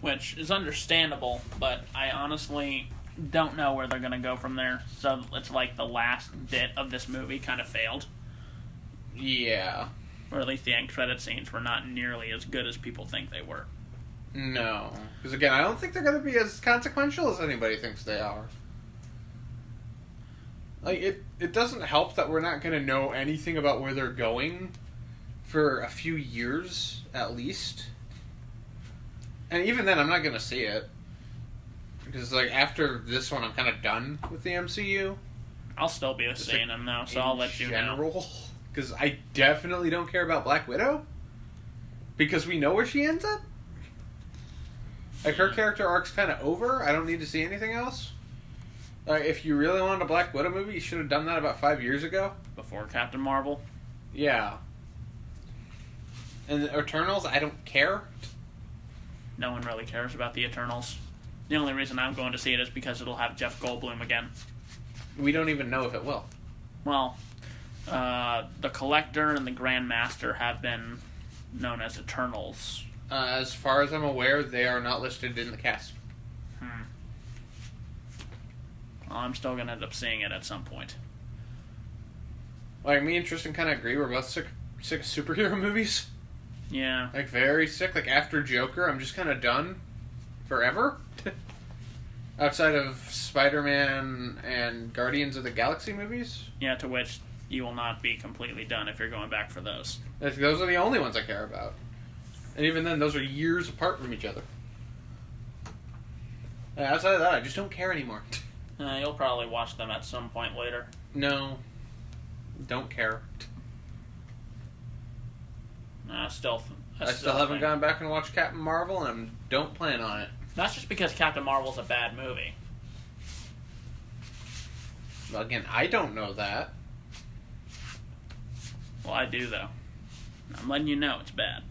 S1: Which is understandable, but I honestly don't know where they're going to go from there. So it's like the last bit of this movie kind of failed.
S3: Yeah.
S1: Or at least the end credit scenes were not nearly as good as people think they were.
S3: No. Because again, I don't think they're going to be as consequential as anybody thinks they are. Like, it doesn't help that we're not going to know anything about where they're going for a few years, at least. And even then, I'm not going to see it. Because, after this one, I'm kind of done with the MCU.
S1: I'll still be seeing them, though, so I'll let you know.
S3: Because I definitely don't care about Black Widow. Because we know where she ends up. Her character arc's kind of over. I don't need to see anything else. If you really wanted a Black Widow movie, you should have done that about 5 years ago.
S1: Before Captain Marvel?
S3: Yeah. And the Eternals, I don't care.
S1: No one really cares about the Eternals. The only reason I'm going to see it is because it'll have Jeff Goldblum again.
S3: We don't even know if it will.
S1: Well, the Collector and the Grand Master have been known as Eternals.
S3: As far as I'm aware, they are not listed in the cast.
S1: Well, I'm still going to end up seeing it at some point.
S3: Me and Tristan kind of agree. We're both sick of superhero movies.
S1: Yeah.
S3: Very sick. After Joker, I'm just kind of done. Forever. Outside of Spider-Man and Guardians of the Galaxy movies.
S1: Yeah, to which you will not be completely done if you're going back for those.
S3: Those are the only ones I care about. And even then, those are years apart from each other. Outside of that, I just don't care anymore.
S1: You'll probably watch them at some point later.
S3: No. Don't care.
S1: Still,
S3: I still haven't gone back and watched Captain Marvel, and don't plan on it.
S1: That's just because Captain Marvel's a bad movie.
S3: Well, again, I don't know that.
S1: Well, I do, though. I'm letting you know it's bad.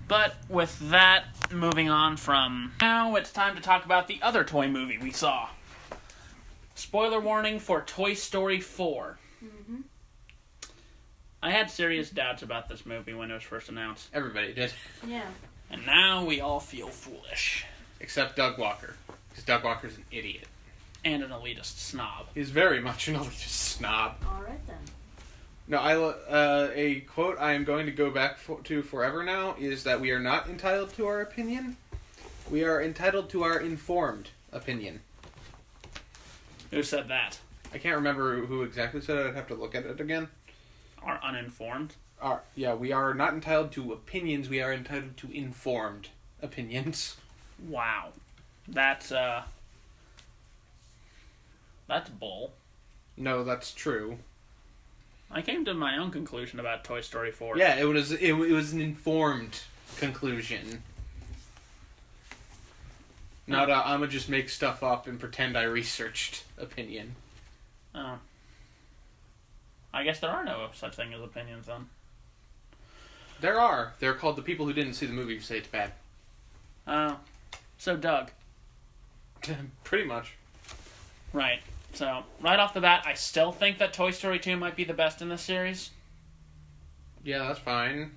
S1: But with that, moving on from now, it's time to talk about the other toy movie we saw. Spoiler warning for Toy Story 4.
S2: Mm-hmm.
S1: I had serious doubts about this movie when it was first announced.
S3: Everybody did.
S2: Yeah.
S1: And now we all feel foolish.
S3: Except Doug Walker. Because Doug Walker's an idiot.
S1: And an elitist snob.
S3: He's very much an elitist snob.
S2: Alright then.
S3: No, a quote I am going to go back to forever now is that we are not entitled to our opinion. We are entitled to our informed opinion.
S1: Who said that?
S3: I can't remember who exactly said it. I'd have to look at it again.
S1: Are uninformed?
S3: Yeah, we are not entitled to opinions. We are entitled to informed opinions.
S1: Wow. That's bull.
S3: No, that's true.
S1: I came to my own conclusion about Toy Story 4.
S3: Yeah, it was an informed conclusion. Not I'ma just make stuff up and pretend I researched opinion.
S1: Oh. I guess there are no such thing as opinions then.
S3: There are. They're called the people who didn't see the movie who say it's bad.
S1: Oh. So Doug.
S3: Pretty much.
S1: Right. So, right off the bat, I still think that Toy Story 2 might be the best in this series.
S3: Yeah, that's fine.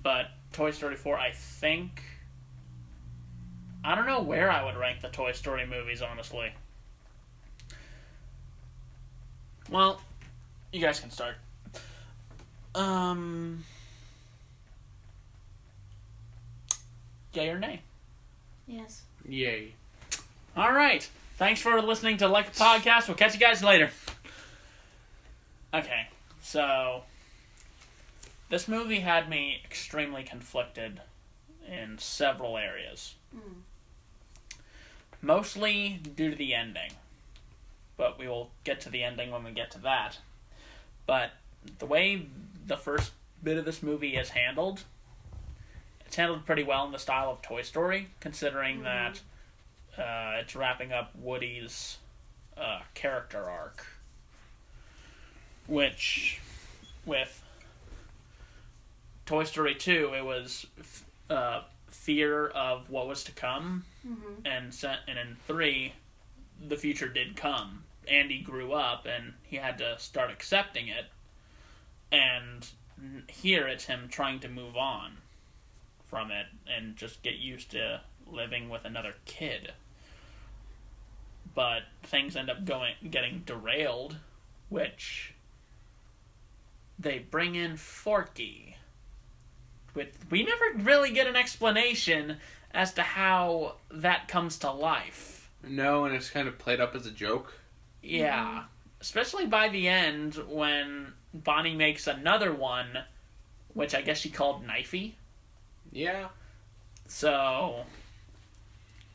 S1: But Toy Story 4, I think... I don't know where I would rank the Toy Story movies, honestly. Well, you guys can start. Yay or nay?
S2: Yes.
S3: Yay.
S1: Alright. Thanks for listening to LAPcast. We'll catch you guys later. Okay, so... This movie had me extremely conflicted in several areas.
S2: Mm.
S1: Mostly due to the ending. But we will get to the ending when we get to that. But the way the first bit of this movie is handled, it's handled pretty well in the style of Toy Story, considering that it's wrapping up Woody's character arc. Which, with Toy Story 2, it was fear of what was to come, and in 3, the future did come. Andy grew up, and he had to start accepting it, and here it's him trying to move on from it and just get used to living with another kid. But things end up getting derailed, which they bring in Forky. We never really get an explanation as to how that comes to life.
S3: No, and it's kind of played up as a joke.
S1: Yeah. Especially by the end when Bonnie makes another one, which I guess she called Knifey.
S3: Yeah.
S1: So,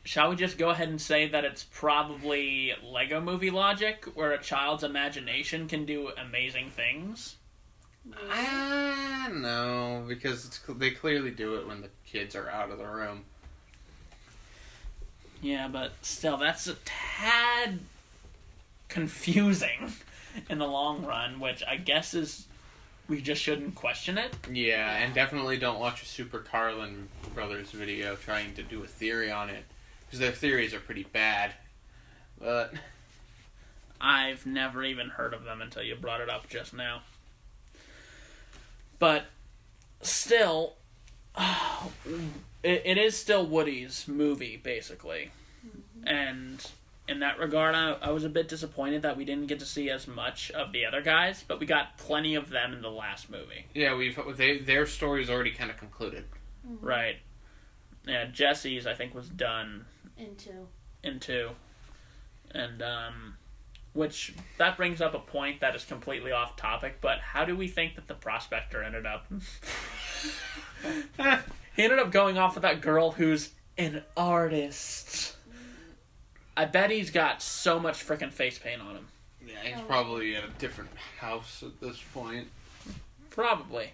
S1: shall we just go ahead and say that it's probably Lego Movie logic, where a child's imagination can do amazing things?
S3: No, because they clearly do it when the kids are out of the room.
S1: Yeah, but still, that's a tad confusing in the long run, which I guess is we just shouldn't question it.
S3: Yeah, and definitely don't watch a Super Carlin Brothers video trying to do a theory on it, because their theories are pretty bad. But
S1: I've never even heard of them until you brought it up just now. But still, it is still Woody's movie, basically. Mm-hmm. And in that regard, I was a bit disappointed that we didn't get to see as much of the other guys, but we got plenty of them in the last movie.
S3: Yeah, their story's already kind of concluded.
S2: Mm-hmm.
S1: Right. Yeah, Jesse's, I think, was done in two. And, which, that brings up a point that is completely off topic, but how do we think that the prospector ended up? He ended up going off with that girl who's an artist. I bet he's got so much frickin' face paint on him.
S3: Yeah, he's probably at a different house at this point.
S1: Probably.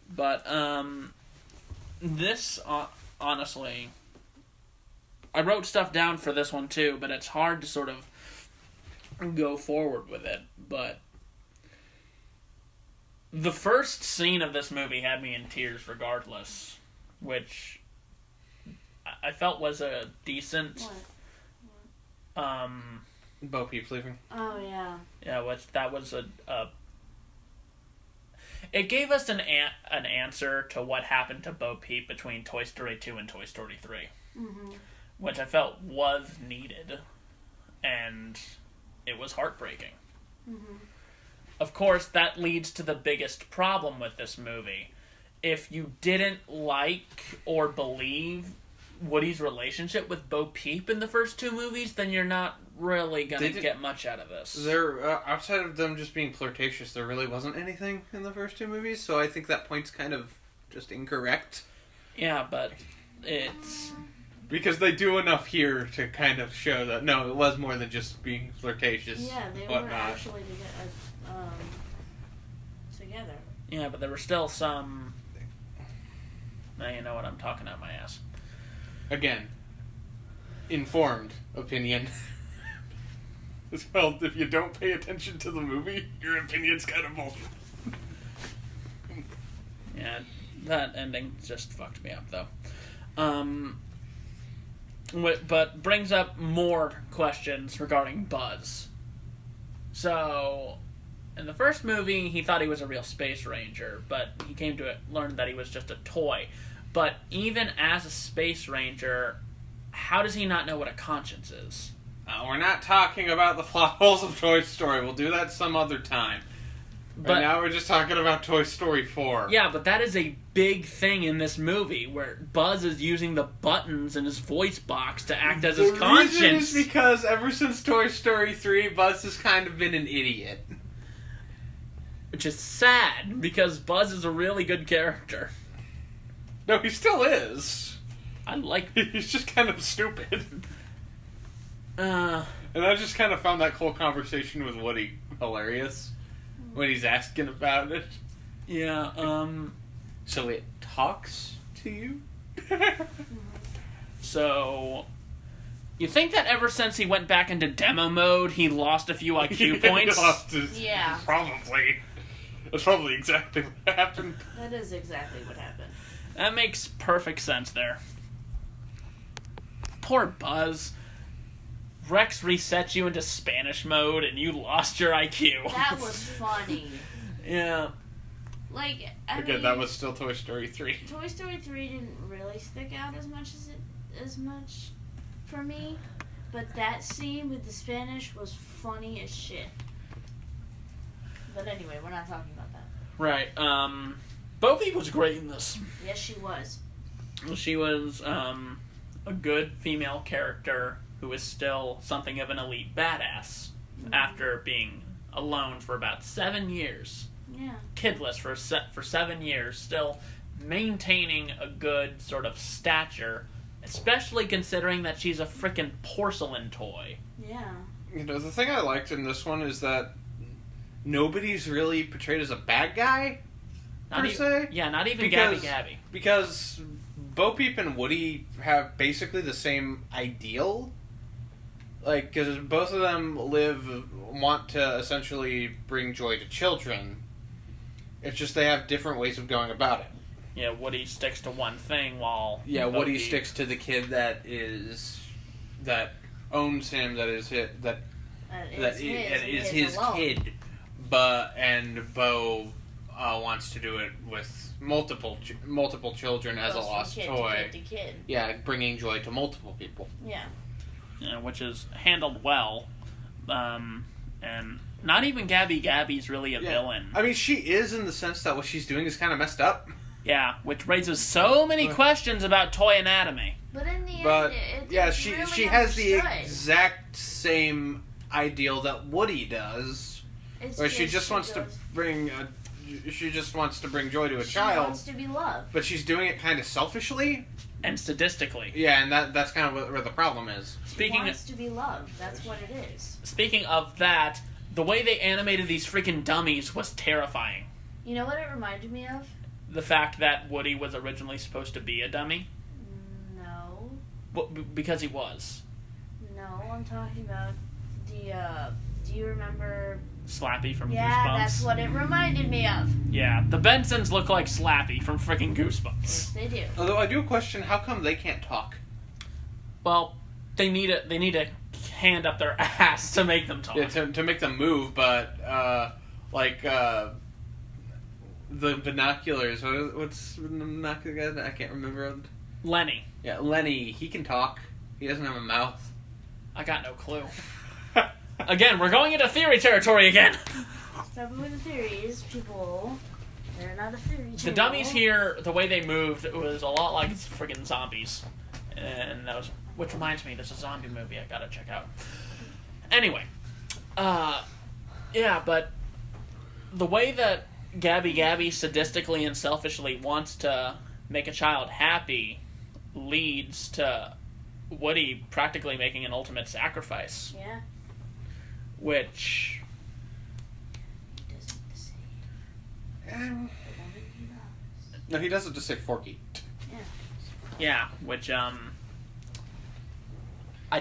S1: But, this, honestly, I wrote stuff down for this one too, but it's hard to sort of go forward with it. But the first scene of this movie had me in tears regardless, which I felt was a decent...
S2: What?
S3: Bo Peep leaving.
S2: Oh, yeah.
S1: Yeah, that was a it gave us an answer to what happened to Bo Peep between Toy Story 2 and Toy Story 3.
S2: Mm-hmm.
S1: Which I felt was needed. And it was heartbreaking.
S2: Mm-hmm.
S1: Of course, that leads to the biggest problem with this movie. If you didn't like or believe Woody's relationship with Bo Peep in the first two movies, then you're not really gonna get much out of this.
S3: There, outside of them just being flirtatious, there really wasn't anything in the first two movies, so I think that point's kind of just incorrect.
S1: Yeah, but it's...
S3: Because they do enough here to kind of show that, no, it was more than just being flirtatious.
S2: Yeah, they were actually together.
S1: Yeah, but there were still some... Now you know what I'm talking out my ass.
S3: Again, informed opinion. Well, if you don't pay attention to the movie, your opinion's kind of bullshit.
S1: Yeah, that ending just fucked me up, though. But brings up more questions regarding Buzz. So, in the first movie, he thought he was a real space ranger, but he came to learn that he was just a toy. But even as a space ranger, how does he not know what a conscience is?
S3: We're not talking about the plot holes of Toy Story. We'll do that some other time. But now we're just talking about Toy Story 4.
S1: Yeah, but that is a big thing in this movie, where Buzz is using the buttons in his voice box to act as his conscience.
S3: The reason is because ever since Toy Story 3, Buzz has kind of been an idiot.
S1: Which is sad, because Buzz is a really good character.
S3: No, he still is.
S1: He's
S3: just kind of stupid.
S1: And
S3: I just kind of found that whole conversation with Woody hilarious. When he's asking about it.
S1: Yeah,
S3: So it talks to you?
S1: So, you think that ever since he went back into demo mode, he lost a few IQ points?
S2: Yeah.
S3: Probably. That's probably exactly what happened.
S2: That is exactly what happened.
S1: That makes perfect sense there. Poor Buzz. Rex reset you into Spanish mode and you lost your IQ.
S2: That was funny.
S1: Yeah.
S2: Like,
S3: I mean, that was still Toy Story 3.
S2: Toy Story 3 didn't really stick out as much for me, but that scene with the Spanish was funny as shit. But anyway, we're not talking about that.
S1: Right. Bo Peep was great in this.
S2: Yes, she was.
S1: She was a good female character who is still something of an elite badass after being alone for about 7 years.
S2: Yeah.
S1: Kidless for 7 years, still maintaining a good sort of stature, especially considering that she's a frickin' porcelain toy.
S2: Yeah.
S3: You know, the thing I liked in this one is that nobody's really portrayed as a bad guy, per se.
S1: Yeah, not even Gabby.
S3: Because Bo Peep and Woody have basically the same ideal. Like, because both of them want to essentially bring joy to children. It's just they have different ways of going about it.
S1: Yeah, Woody sticks to one thing while...
S3: Yeah, Woody sticks to the kid that owns him, that is his kid. And Bo wants to do it with multiple children as a lost toy.
S2: To kid.
S3: Yeah, bringing joy to multiple people.
S2: Yeah.
S1: Which is handled well. And not even Gabby's really a villain.
S3: I mean, she is in the sense that what she's doing is kind of messed up.
S1: Yeah, which raises so many questions about toy anatomy.
S2: But in the end,
S3: she
S2: really
S3: has the
S2: understood.
S3: exact same ideal that Woody does, where she just wants to bring joy to a child.
S2: She wants to be loved,
S3: but she's doing it kind of selfishly
S1: and sadistically.
S3: Yeah, and that's kind of where the problem is.
S2: She wants to be loved. That's what it is.
S1: Speaking of that, the way they animated these freaking dummies was terrifying.
S2: You know what it reminded me of?
S1: the fact that Woody was originally supposed to be a dummy?
S2: No.
S1: Well, because he was.
S2: No, I'm talking about the, do you remember...
S1: Slappy from Goosebumps.
S2: Yeah, that's what it reminded me of.
S1: Yeah, the Bensons look like Slappy from freaking Goosebumps.
S2: Yes, they do.
S3: Although I do question, how come they can't talk?
S1: Well, they need a hand up their ass to make them talk.
S3: Yeah, to make them move, but, the binoculars, what's the binocular guy? I can't remember.
S1: Lenny.
S3: Yeah, Lenny, he can talk. He doesn't have a mouth.
S1: I got no clue. Again, we're going into theory territory again.
S2: Stop with the theories, people. They're not a theory.
S1: The
S2: channel.
S1: dummies here, the way they moved, it was a lot like friggin' zombies. And that was... Which reminds me, there's a zombie movie I gotta check out. Anyway. Yeah, but... The way that Gabby sadistically and selfishly wants to make a child happy leads to Woody practically making an ultimate sacrifice.
S2: Yeah.
S1: Which...
S2: He doesn't say
S3: Um,
S2: the woman he loves.
S3: no, he doesn't just say Forky.
S2: Yeah.
S1: Yeah, which, I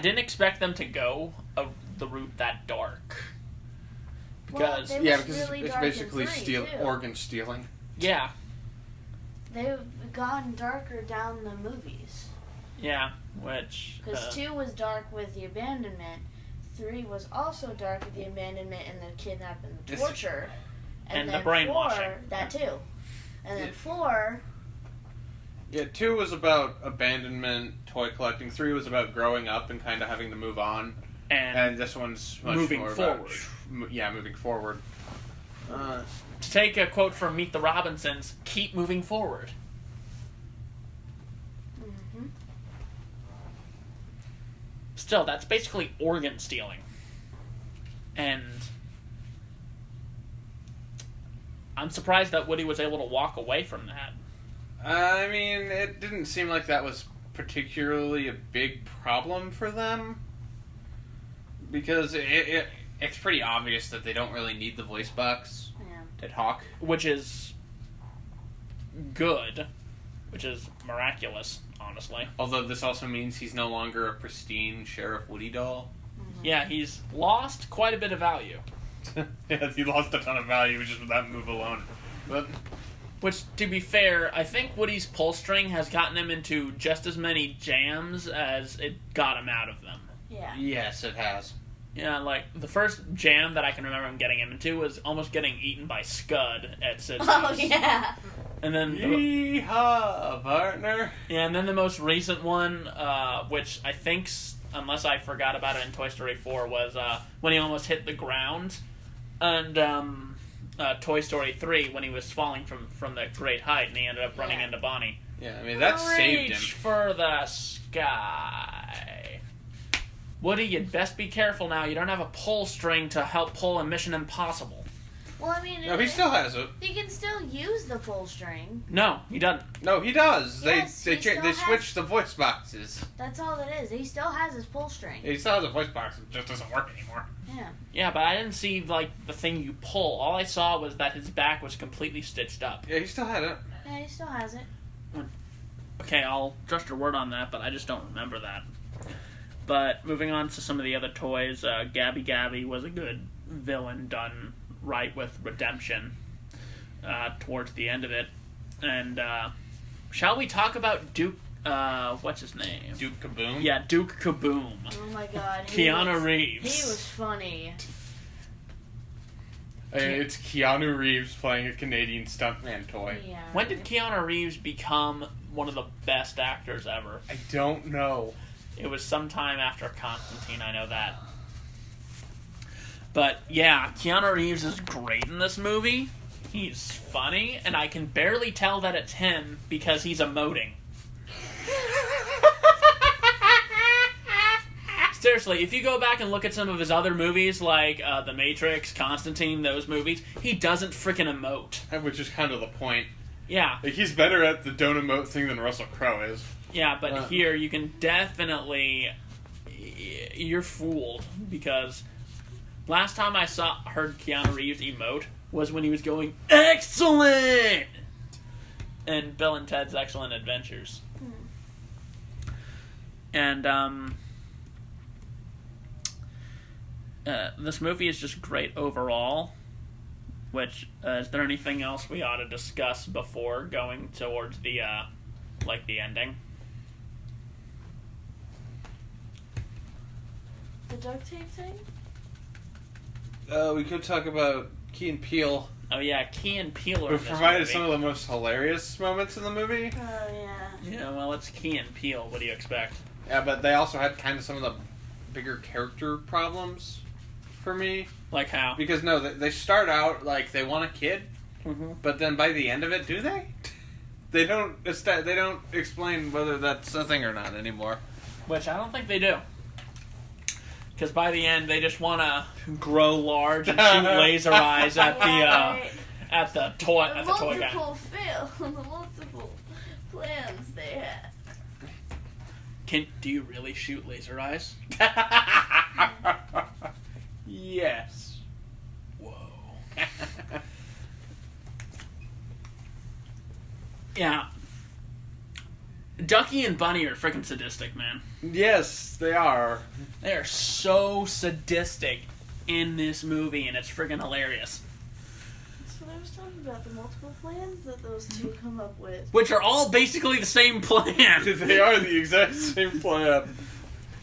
S1: didn't expect them to go the route that dark. Because...
S2: Well,
S3: Yeah,
S2: was
S3: because
S2: really
S3: it's
S2: dark in
S3: basically
S2: 3, too.
S3: organ stealing.
S1: yeah.
S2: They've gotten darker down the movies.
S1: Yeah, which...
S2: Because 2 was dark with the abandonment. 3 was also dark with the abandonment and the kidnapping and the torture.
S1: And
S2: then
S1: the brainwashing.
S2: 4, that too. And then
S3: Yeah.
S2: 4...
S3: Yeah, 2 was about abandonment, toy collecting. 3 was about growing up and kind of having to move on. And this one's much
S1: moving
S3: more
S1: forward.
S3: about... moving forward.
S1: To take a quote from Meet the Robinsons, keep moving forward.
S2: Mm-hmm.
S1: Still, that's basically organ stealing. And... I'm surprised that Woody was able to walk away from that.
S3: I mean, it didn't seem like that was particularly a big problem for them. Because it's pretty obvious that they don't really need the voice box to talk.
S1: Which is... good. Which is miraculous, honestly.
S3: Although this also means he's no longer a pristine Sheriff Woody doll.
S2: Mm-hmm.
S1: Yeah, he's lost quite a bit of value.
S3: Yeah, he lost a ton of value just with that move alone. But...
S1: Which, to be fair, I think Woody's pull string has gotten him into just as many jams as it got him out of them.
S2: Yeah.
S3: Yes, it has.
S1: Yeah, like, the first jam that I can remember him getting him into was almost getting eaten by Scud at Sid's.
S2: Oh, yeah.
S1: And then...
S3: Yeehaw, partner!
S1: Yeah, and then the most recent one, which I think, unless I forgot about it in Toy Story 4, was when he almost hit the ground. And, Toy Story 3 when he was falling from the great height and he ended up running into Bonnie.
S3: Yeah, I mean, that saved him.
S1: Reach for the sky. Woody, you'd best be careful now. You don't have a pull string to help pull a Mission Impossible.
S2: Well, I mean...
S3: No, he still has it.
S2: He can still use the pull string.
S1: No, he doesn't.
S3: No, he does.
S2: Yes,
S3: they
S2: he still has-
S3: switched the voice boxes.
S2: That's all it is. He still has his pull string.
S3: He still has a voice box. It just doesn't work anymore.
S2: Yeah.
S1: Yeah, but I didn't see, like, the thing you pull. All I saw was that his back was completely stitched up.
S3: Yeah, he still had it.
S2: Yeah, he still has it.
S1: Okay, I'll trust your word on that, but I just don't remember that. But moving on to some of the other toys, Gabby was a good villain done right with redemption towards the end of it. And shall we talk about Duke, what's his name?
S3: Duke Kaboom?
S1: Yeah, Duke Kaboom.
S2: Oh my god.
S1: Keanu Reeves.
S2: He was funny.
S3: It's Keanu Reeves playing a Canadian stuntman toy.
S2: Yeah.
S1: When did Keanu Reeves become one of the best actors ever?
S3: I don't know.
S1: It was sometime after Constantine, I know that. But yeah, Keanu Reeves is great in this movie. He's funny, and I can barely tell that it's him because he's emoting. Seriously, if you go back and look at some of his other movies, like The Matrix, Constantine, those movies, he doesn't frickin' emote.
S3: Which is kind of the point.
S1: Yeah.
S3: Like, he's better at the don't emote thing than Russell Crowe is.
S1: Yeah, but here you can definitely... You're fooled, because last time I heard Keanu Reeves emote was when he was going, "Excellent!" in Bill and Ted's Excellent Adventures. And this movie is just great overall. Which is there anything else we ought to discuss before going towards the the ending?
S2: The duct tape thing?
S3: We could talk about Key and Peele.
S1: Oh yeah, Key and Peele are
S3: Who
S1: in this
S3: provided
S1: movie.
S3: some of the most hilarious moments in the movie.
S2: Oh, yeah.
S1: Yeah, well, it's Key and Peele. What do you expect?
S3: Yeah, but they also had kind of some of the bigger character problems for me.
S1: Like how?
S3: Because, no, they start out like they want a kid, but then by the end of it, do they? They don't explain whether that's a thing or not anymore.
S1: Which I don't think they do. Because by the end, they just want to grow large and shoot laser eyes at the toy guy.
S2: The multiple plans they had.
S1: Do you really shoot laser eyes?
S3: Yes.
S1: Whoa. Yeah. Ducky and Bunny are freaking sadistic, man.
S3: Yes, they are.
S1: They are so sadistic in this movie, and it's freaking hilarious.
S2: That's what I was talking about, the multiple plans that those two come up with.
S1: Which are all basically the same plan.
S3: They are the exact same plan.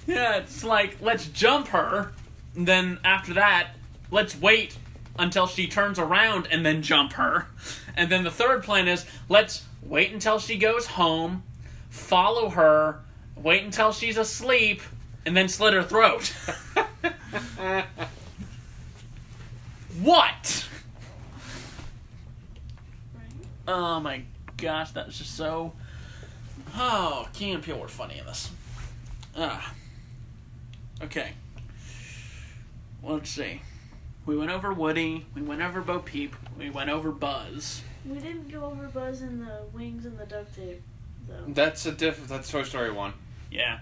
S1: Yeah, it's like, let's jump her, and then after that, let's wait until she turns around and then jump her. And then the third plan is, let's wait until she goes home, follow her, wait until she's asleep, and then slit her throat. What? Oh my gosh, that was just so... Oh, Key and Peele were funny in this. Okay. Let's see. We went over Woody, we went over Bo Peep, we went over Buzz.
S2: We didn't go over Buzz and the wings and the duct tape, though.
S3: That's Toy Story 1.
S1: Yeah.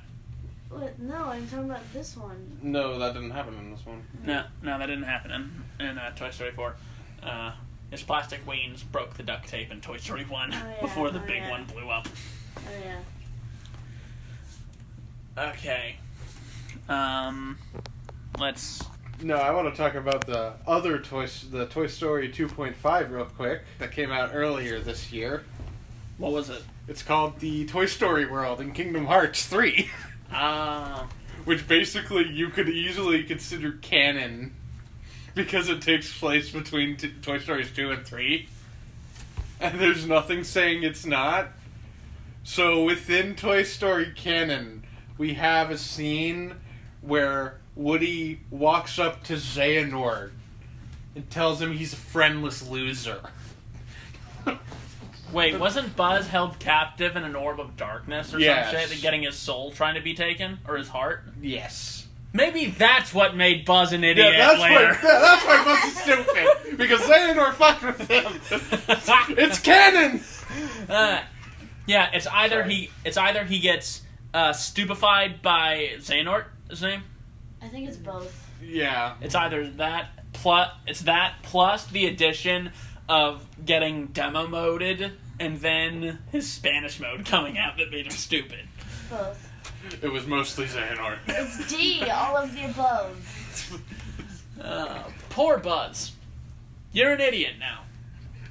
S2: What? No, I'm talking about this one.
S3: No, that didn't happen in this one.
S1: No, that didn't happen in Toy Story 4. His plastic wings broke the duct tape in Toy Story 1 before the big one blew up.
S2: Oh, yeah.
S1: Okay. Let's...
S3: No, I want to talk about the other Toy Story 2.5 real quick that came out earlier this year.
S1: What was it?
S3: It's called the Toy Story World in Kingdom Hearts 3. Which basically you could easily consider canon because it takes place between Toy Stories 2 and 3. And there's nothing saying it's not. So within Toy Story canon, we have a scene where Woody walks up to Xehanort and tells him he's a friendless loser.
S1: Wait, wasn't Buzz held captive in an orb of darkness or some shit, and getting his soul trying to be taken? Or his heart?
S3: Yes.
S1: Maybe that's what made Buzz an idiot
S3: that's
S1: later.
S3: that's why Buzz is stupid. Because Xehanort fucked with him. It's canon!
S1: Yeah, it's either he gets stupefied by Xehanort, his name?
S2: I think it's both.
S3: Yeah.
S1: It's either that plus the addition of getting demo moded and then his Spanish mode coming out that made him stupid.
S2: Both.
S3: It was mostly Xehanort.
S2: It's D, all of the above.
S1: Poor Buzz. You're an idiot now.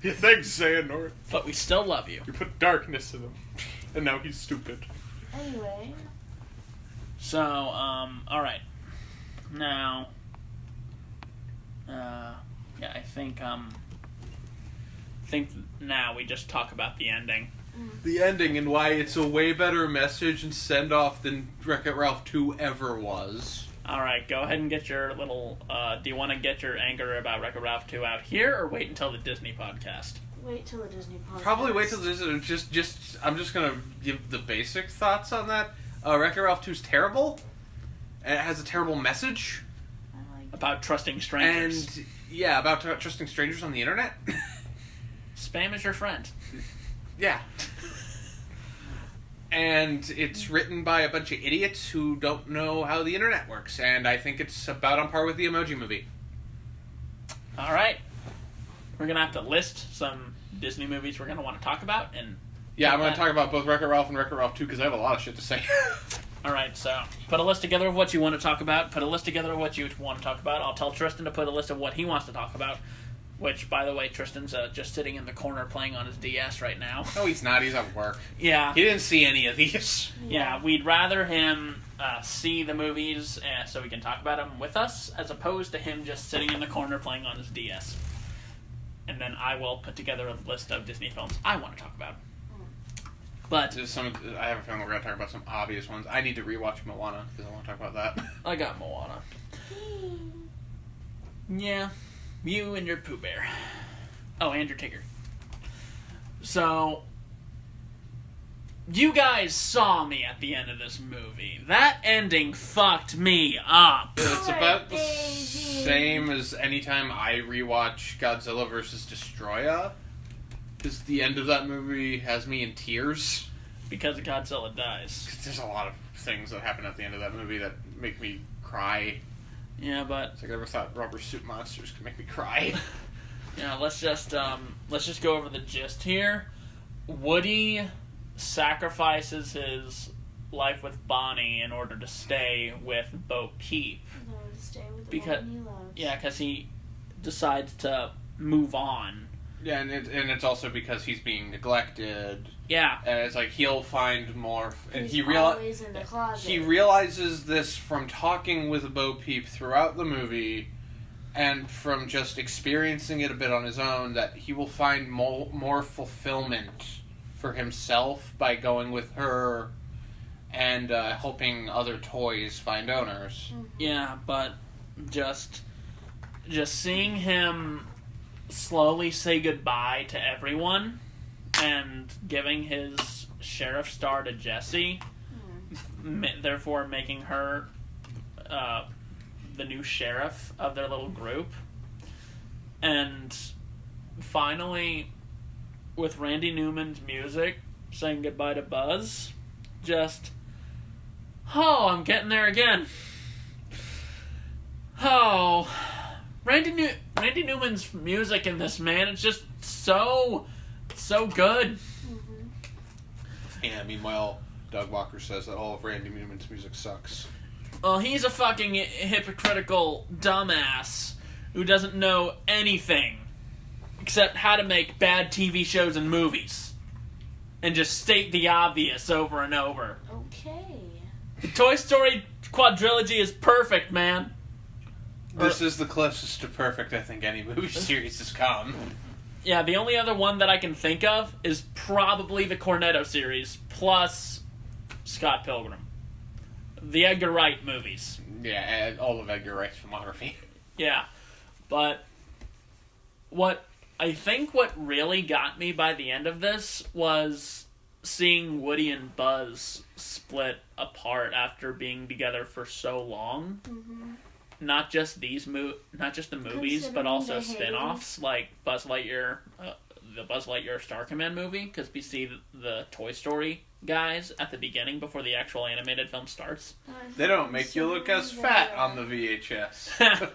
S3: Yeah, thanks, Xehanort.
S1: But we still love you.
S3: You put darkness in him. And now he's stupid.
S2: Anyway.
S1: So, alright. Now, yeah, I think now we just talk about the ending.
S3: The ending and why it's a way better message and send-off than Wreck-It Ralph 2 ever was.
S1: Alright, go ahead and get your little, do you want to get your anger about Wreck-It Ralph 2 out here, or wait until the Disney podcast?
S2: Wait till the Disney podcast.
S3: Probably wait till this. I'm just gonna give the basic thoughts on that. Wreck-It Ralph 2 is terrible. And it has a terrible message.
S1: About trusting strangers.
S3: And, yeah, about trusting strangers on the internet.
S1: Spam is your friend.
S3: Yeah. And it's written by a bunch of idiots who don't know how the internet works. And I think it's about on par with the Emoji Movie.
S1: Alright. we're gonna have to list some Disney movies we're gonna want to talk about, and
S3: Yeah, I'm going to talk about both Wreck-It Ralph and Wreck-It Ralph 2 because I have a lot of shit to say.
S1: Alright, so put a list together of what you want to talk about, put a list together of what you want to talk about. I'll tell Tristan to put a list of what he wants to talk about, which, by the way, Tristan's just sitting in the corner playing on his DS right now.
S3: No, he's not. He's at work.
S1: Yeah.
S3: He didn't see any of these.
S1: Yeah, we'd rather him see the movies so we can talk about them with us, as opposed to him just sitting in the corner playing on his DS. And then I will put together a list of Disney films I want to talk about. But
S3: I have a feeling we're going to talk about some obvious ones. I need to rewatch Moana because I want to talk about that.
S1: I got Moana. Yeah, you and your Pooh Bear. Oh, and your Tigger. So, you guys saw me at the end of this movie. That ending fucked me up.
S3: It's about the same as anytime I rewatch Godzilla vs. Destroya. Because the end of that movie has me in tears.
S1: Because Godzilla dies.
S3: There's a lot of things that happen at the end of that movie that make me cry.
S1: Yeah, but
S3: It's like I never thought rubber suit monsters could make me cry.
S1: yeah, let's just go over the gist here. Woody sacrifices his life with Bonnie in order to stay with Bo Peep.
S2: In order to stay with the one he loves.
S1: Yeah, because he decides to move on.
S3: Yeah, and it's also because he's being neglected.
S1: Yeah.
S3: And it's like he'll find more, and
S2: He's always in the closet.
S3: he realizes this from talking with Bo Peep throughout the movie, and from just experiencing it a bit on his own, that he will find more fulfillment for himself by going with her and helping other toys find owners.
S2: Mm-hmm.
S1: Yeah, but just seeing him slowly say goodbye to everyone and giving his sheriff star to Jessie, therefore making her the new sheriff of their little group. And finally, with Randy Newman's music, saying goodbye to Buzz, I'm getting there again. Oh, Randy Newman's music in this, man, it's just so good.
S2: Mm-hmm.
S3: Yeah, meanwhile, Doug Walker says that all of Randy Newman's music sucks.
S1: Well, he's a fucking hypocritical dumbass who doesn't know anything except how to make bad TV shows and movies. And just state the obvious over and over.
S2: Okay.
S1: The Toy Story quadrilogy is perfect, man.
S3: This is the closest to perfect I think any movie series has come.
S1: Yeah, the only other one that I can think of is probably the Cornetto series, plus Scott Pilgrim. The Edgar Wright movies.
S3: Yeah, and all of Edgar Wright's filmography.
S1: Yeah, but what really got me by the end of this was seeing Woody and Buzz split apart after being together for so long.
S2: Mm-hmm.
S1: Not just not just the movies, but also spin-offs like Buzz Lightyear, the Buzz Lightyear Star Command movie, because we see the Toy Story guys at the beginning before the actual animated film starts.
S3: They don't make you look as fat on the VHS.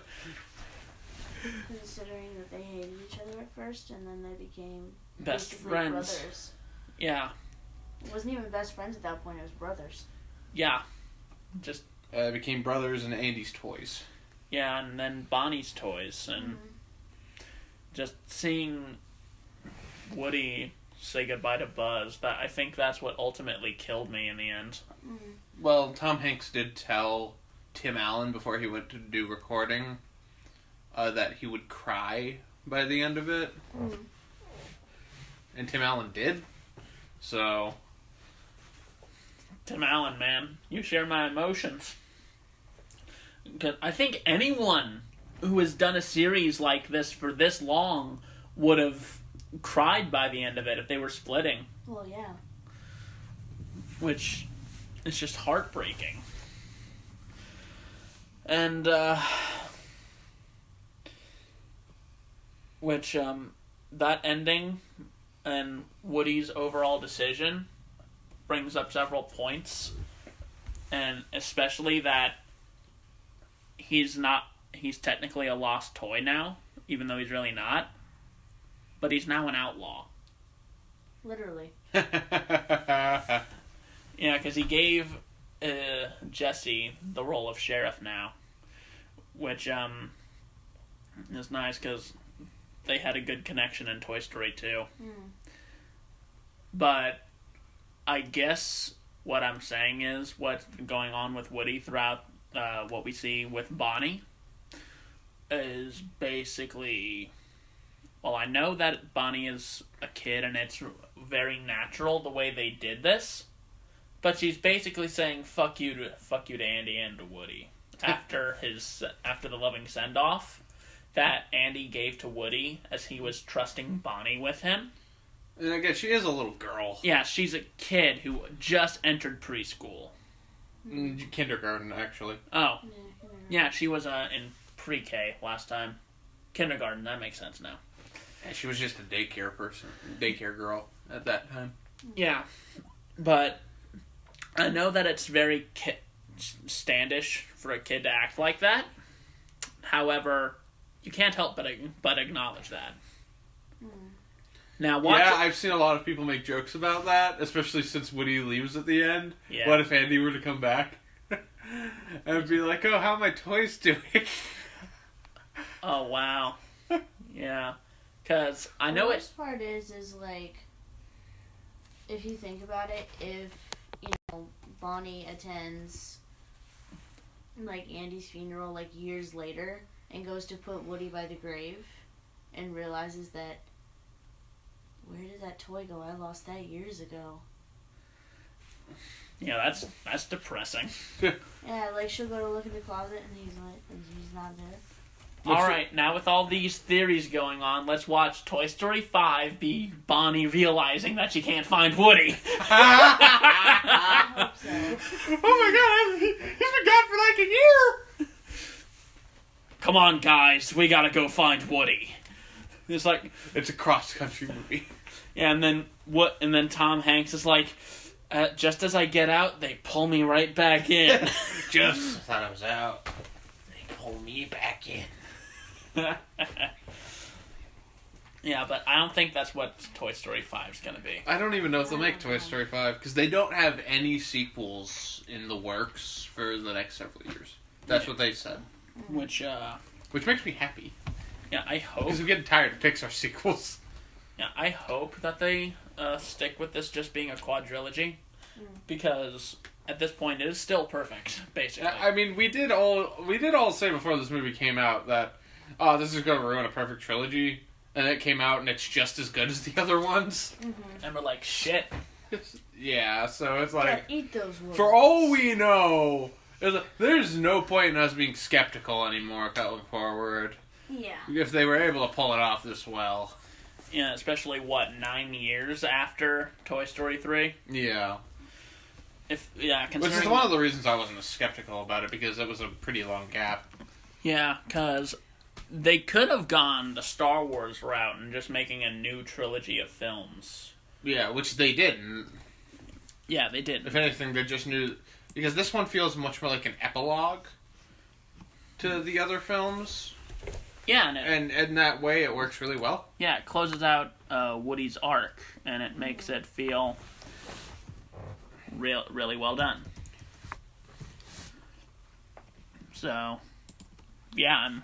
S2: Considering that they hated each other at first, and then they became
S1: Best
S2: basically
S1: friends.
S2: brothers.
S1: Yeah.
S2: It wasn't even best friends at that point, it was brothers.
S1: Yeah. Just
S3: became brothers and Andy's toys.
S1: yeah, and then Bonnie's toys, and just seeing Woody say goodbye to Buzz, I think that's what ultimately killed me in the end.
S3: Well, Tom Hanks did tell Tim Allen before he went to do recording that he would cry by the end of it. And Tim Allen did. So
S1: Tim Allen, man, you share my emotions. 'Cause I think anyone who has done a series like this for this long would have cried by the end of it if they were splitting.
S2: Well, yeah.
S1: Which is just heartbreaking. And, that ending and Woody's overall decision brings up several points. And especially that he's technically a lost toy now, even though he's really not. but he's now an outlaw.
S2: Literally.
S1: Yeah, because he gave Jesse the role of sheriff now, which is nice because they had a good connection in Toy Story 2. But I guess what I'm saying is what's going on with Woody throughout what we see with Bonnie is basically... Well, I know that Bonnie is a kid and it's very natural the way they did this, but she's basically saying fuck you to Andy and to Woody after the loving send-off that Andy gave to Woody as he was trusting Bonnie with him.
S3: And I guess she is a little girl.
S1: Yeah, she's a kid who just entered preschool.
S3: Kindergarten, actually.
S1: Oh. Yeah, she was in pre-K last time. Kindergarten, that makes sense now.
S3: Yeah, she was just a daycare girl at that time.
S1: Yeah, but I know that it's very standish for a kid to act like that. However, you can't help but acknowledge that. Now,
S3: I've seen a lot of people make jokes about that, especially since Woody leaves at the end.
S1: Yeah.
S3: What if Andy were to come back? And be like, oh, how are my toys doing?
S1: Oh, wow. Yeah. Because I know
S2: the worst part is like, if you think about it, if, Bonnie attends, like, Andy's funeral, like, years later, and goes to put Woody by the grave, and realizes that, where did that toy go? I lost that years ago.
S1: Yeah, that's depressing.
S2: Yeah, like, she'll go to look in the closet, and he's not there.
S1: Alright, now with all these theories going on, let's watch Toy Story 5 be Bonnie realizing that she can't find Woody.
S2: I hope so.
S3: Oh my god, he's been gone for like a year!
S1: Come on, guys, we gotta go find Woody. It's like...
S3: It's a cross-country movie.
S1: Yeah, and then Tom Hanks is like, just as I get out, they pull me right back in.
S3: Just as I was out, they pull me back in.
S1: Yeah, but I don't think that's what Toy Story 5 is going to be.
S3: I don't even know if they'll make Toy Story 5, because they don't have any sequels in the works for the next several years. That's what they said.
S1: Which
S3: makes me happy.
S1: Yeah, I hope.
S3: Because I'm getting tired of Pixar sequels.
S1: Yeah, I hope that they stick with this just being a quadrilogy, because at this point it is still perfect, basically.
S3: I mean, we did all say before this movie came out that, oh, this is going to ruin a perfect trilogy, and it came out and it's just as good as the other ones.
S1: And we're like, shit.
S3: Yeah, so it's like,
S2: eat those words.
S3: For all we know, there's no point in us being skeptical anymore going forward.
S2: Yeah.
S3: If they were able to pull it off this well.
S1: Yeah, especially, 9 years after Toy Story 3?
S3: Yeah.
S1: Considering...
S3: Which is one of the reasons I wasn't as skeptical about it, because it was a pretty long gap.
S1: Yeah, because they could have gone the Star Wars route and just making a new trilogy of films.
S3: Yeah, which they didn't.
S1: Yeah, they did.
S3: If anything, they just knew... Because this one feels much more like an epilogue to the other films.
S1: Yeah,
S3: and in that way, it works really well.
S1: Yeah, it closes out Woody's arc, and it makes it feel really well done. So, yeah, I'm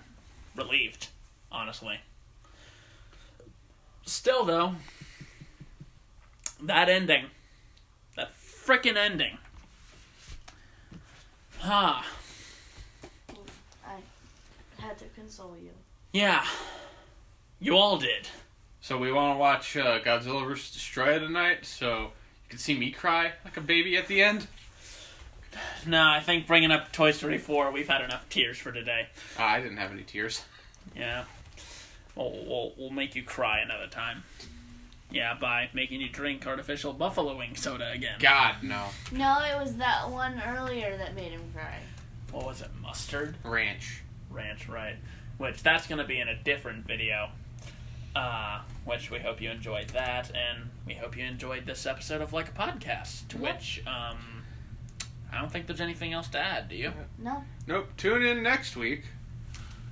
S1: relieved, honestly. Still, though, that frickin' ending. I
S2: had to console you.
S1: Yeah, you all did.
S3: So we want to watch Godzilla vs. Destroyer tonight, so you can see me cry like a baby at the end.
S1: No, I think bringing up Toy Story 4, we've had enough tears for today.
S3: I didn't have any tears.
S1: Yeah. We'll make you cry another time. Yeah, by making you drink artificial buffalo wing soda again.
S3: God, no.
S2: No, it was that one earlier that made him cry.
S1: What was it? Mustard?
S3: Ranch,
S1: right. Which, that's going to be in a different video. Which we hope you enjoyed that, and we hope you enjoyed this episode of Like a Podcast, to which, I don't think there's anything else to add, do you?
S2: No.
S3: Nope. Tune in next week.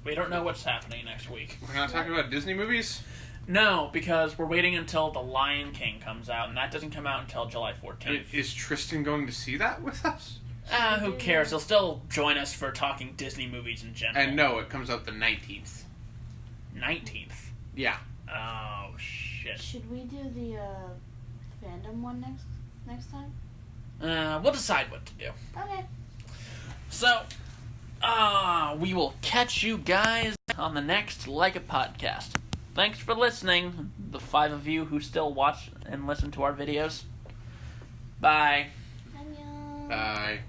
S1: We don't know what's happening next week.
S3: We're not talking about Disney movies?
S1: No, because we're waiting until The Lion King comes out, and that doesn't come out until July 14th.
S4: Is Tristan going to see that with us?
S1: Who cares? He'll still join us for talking Disney movies in general.
S4: And no, it comes out the 19th.
S1: 19th?
S4: Yeah.
S1: Oh, shit.
S2: Should we do the fandom one next time?
S1: We'll decide what to do.
S2: Okay.
S1: So, we will catch you guys on the next LAPcast. Thanks for listening, the 5 of you who still watch and listen to our videos. Bye.
S2: Annyeong.
S4: Bye.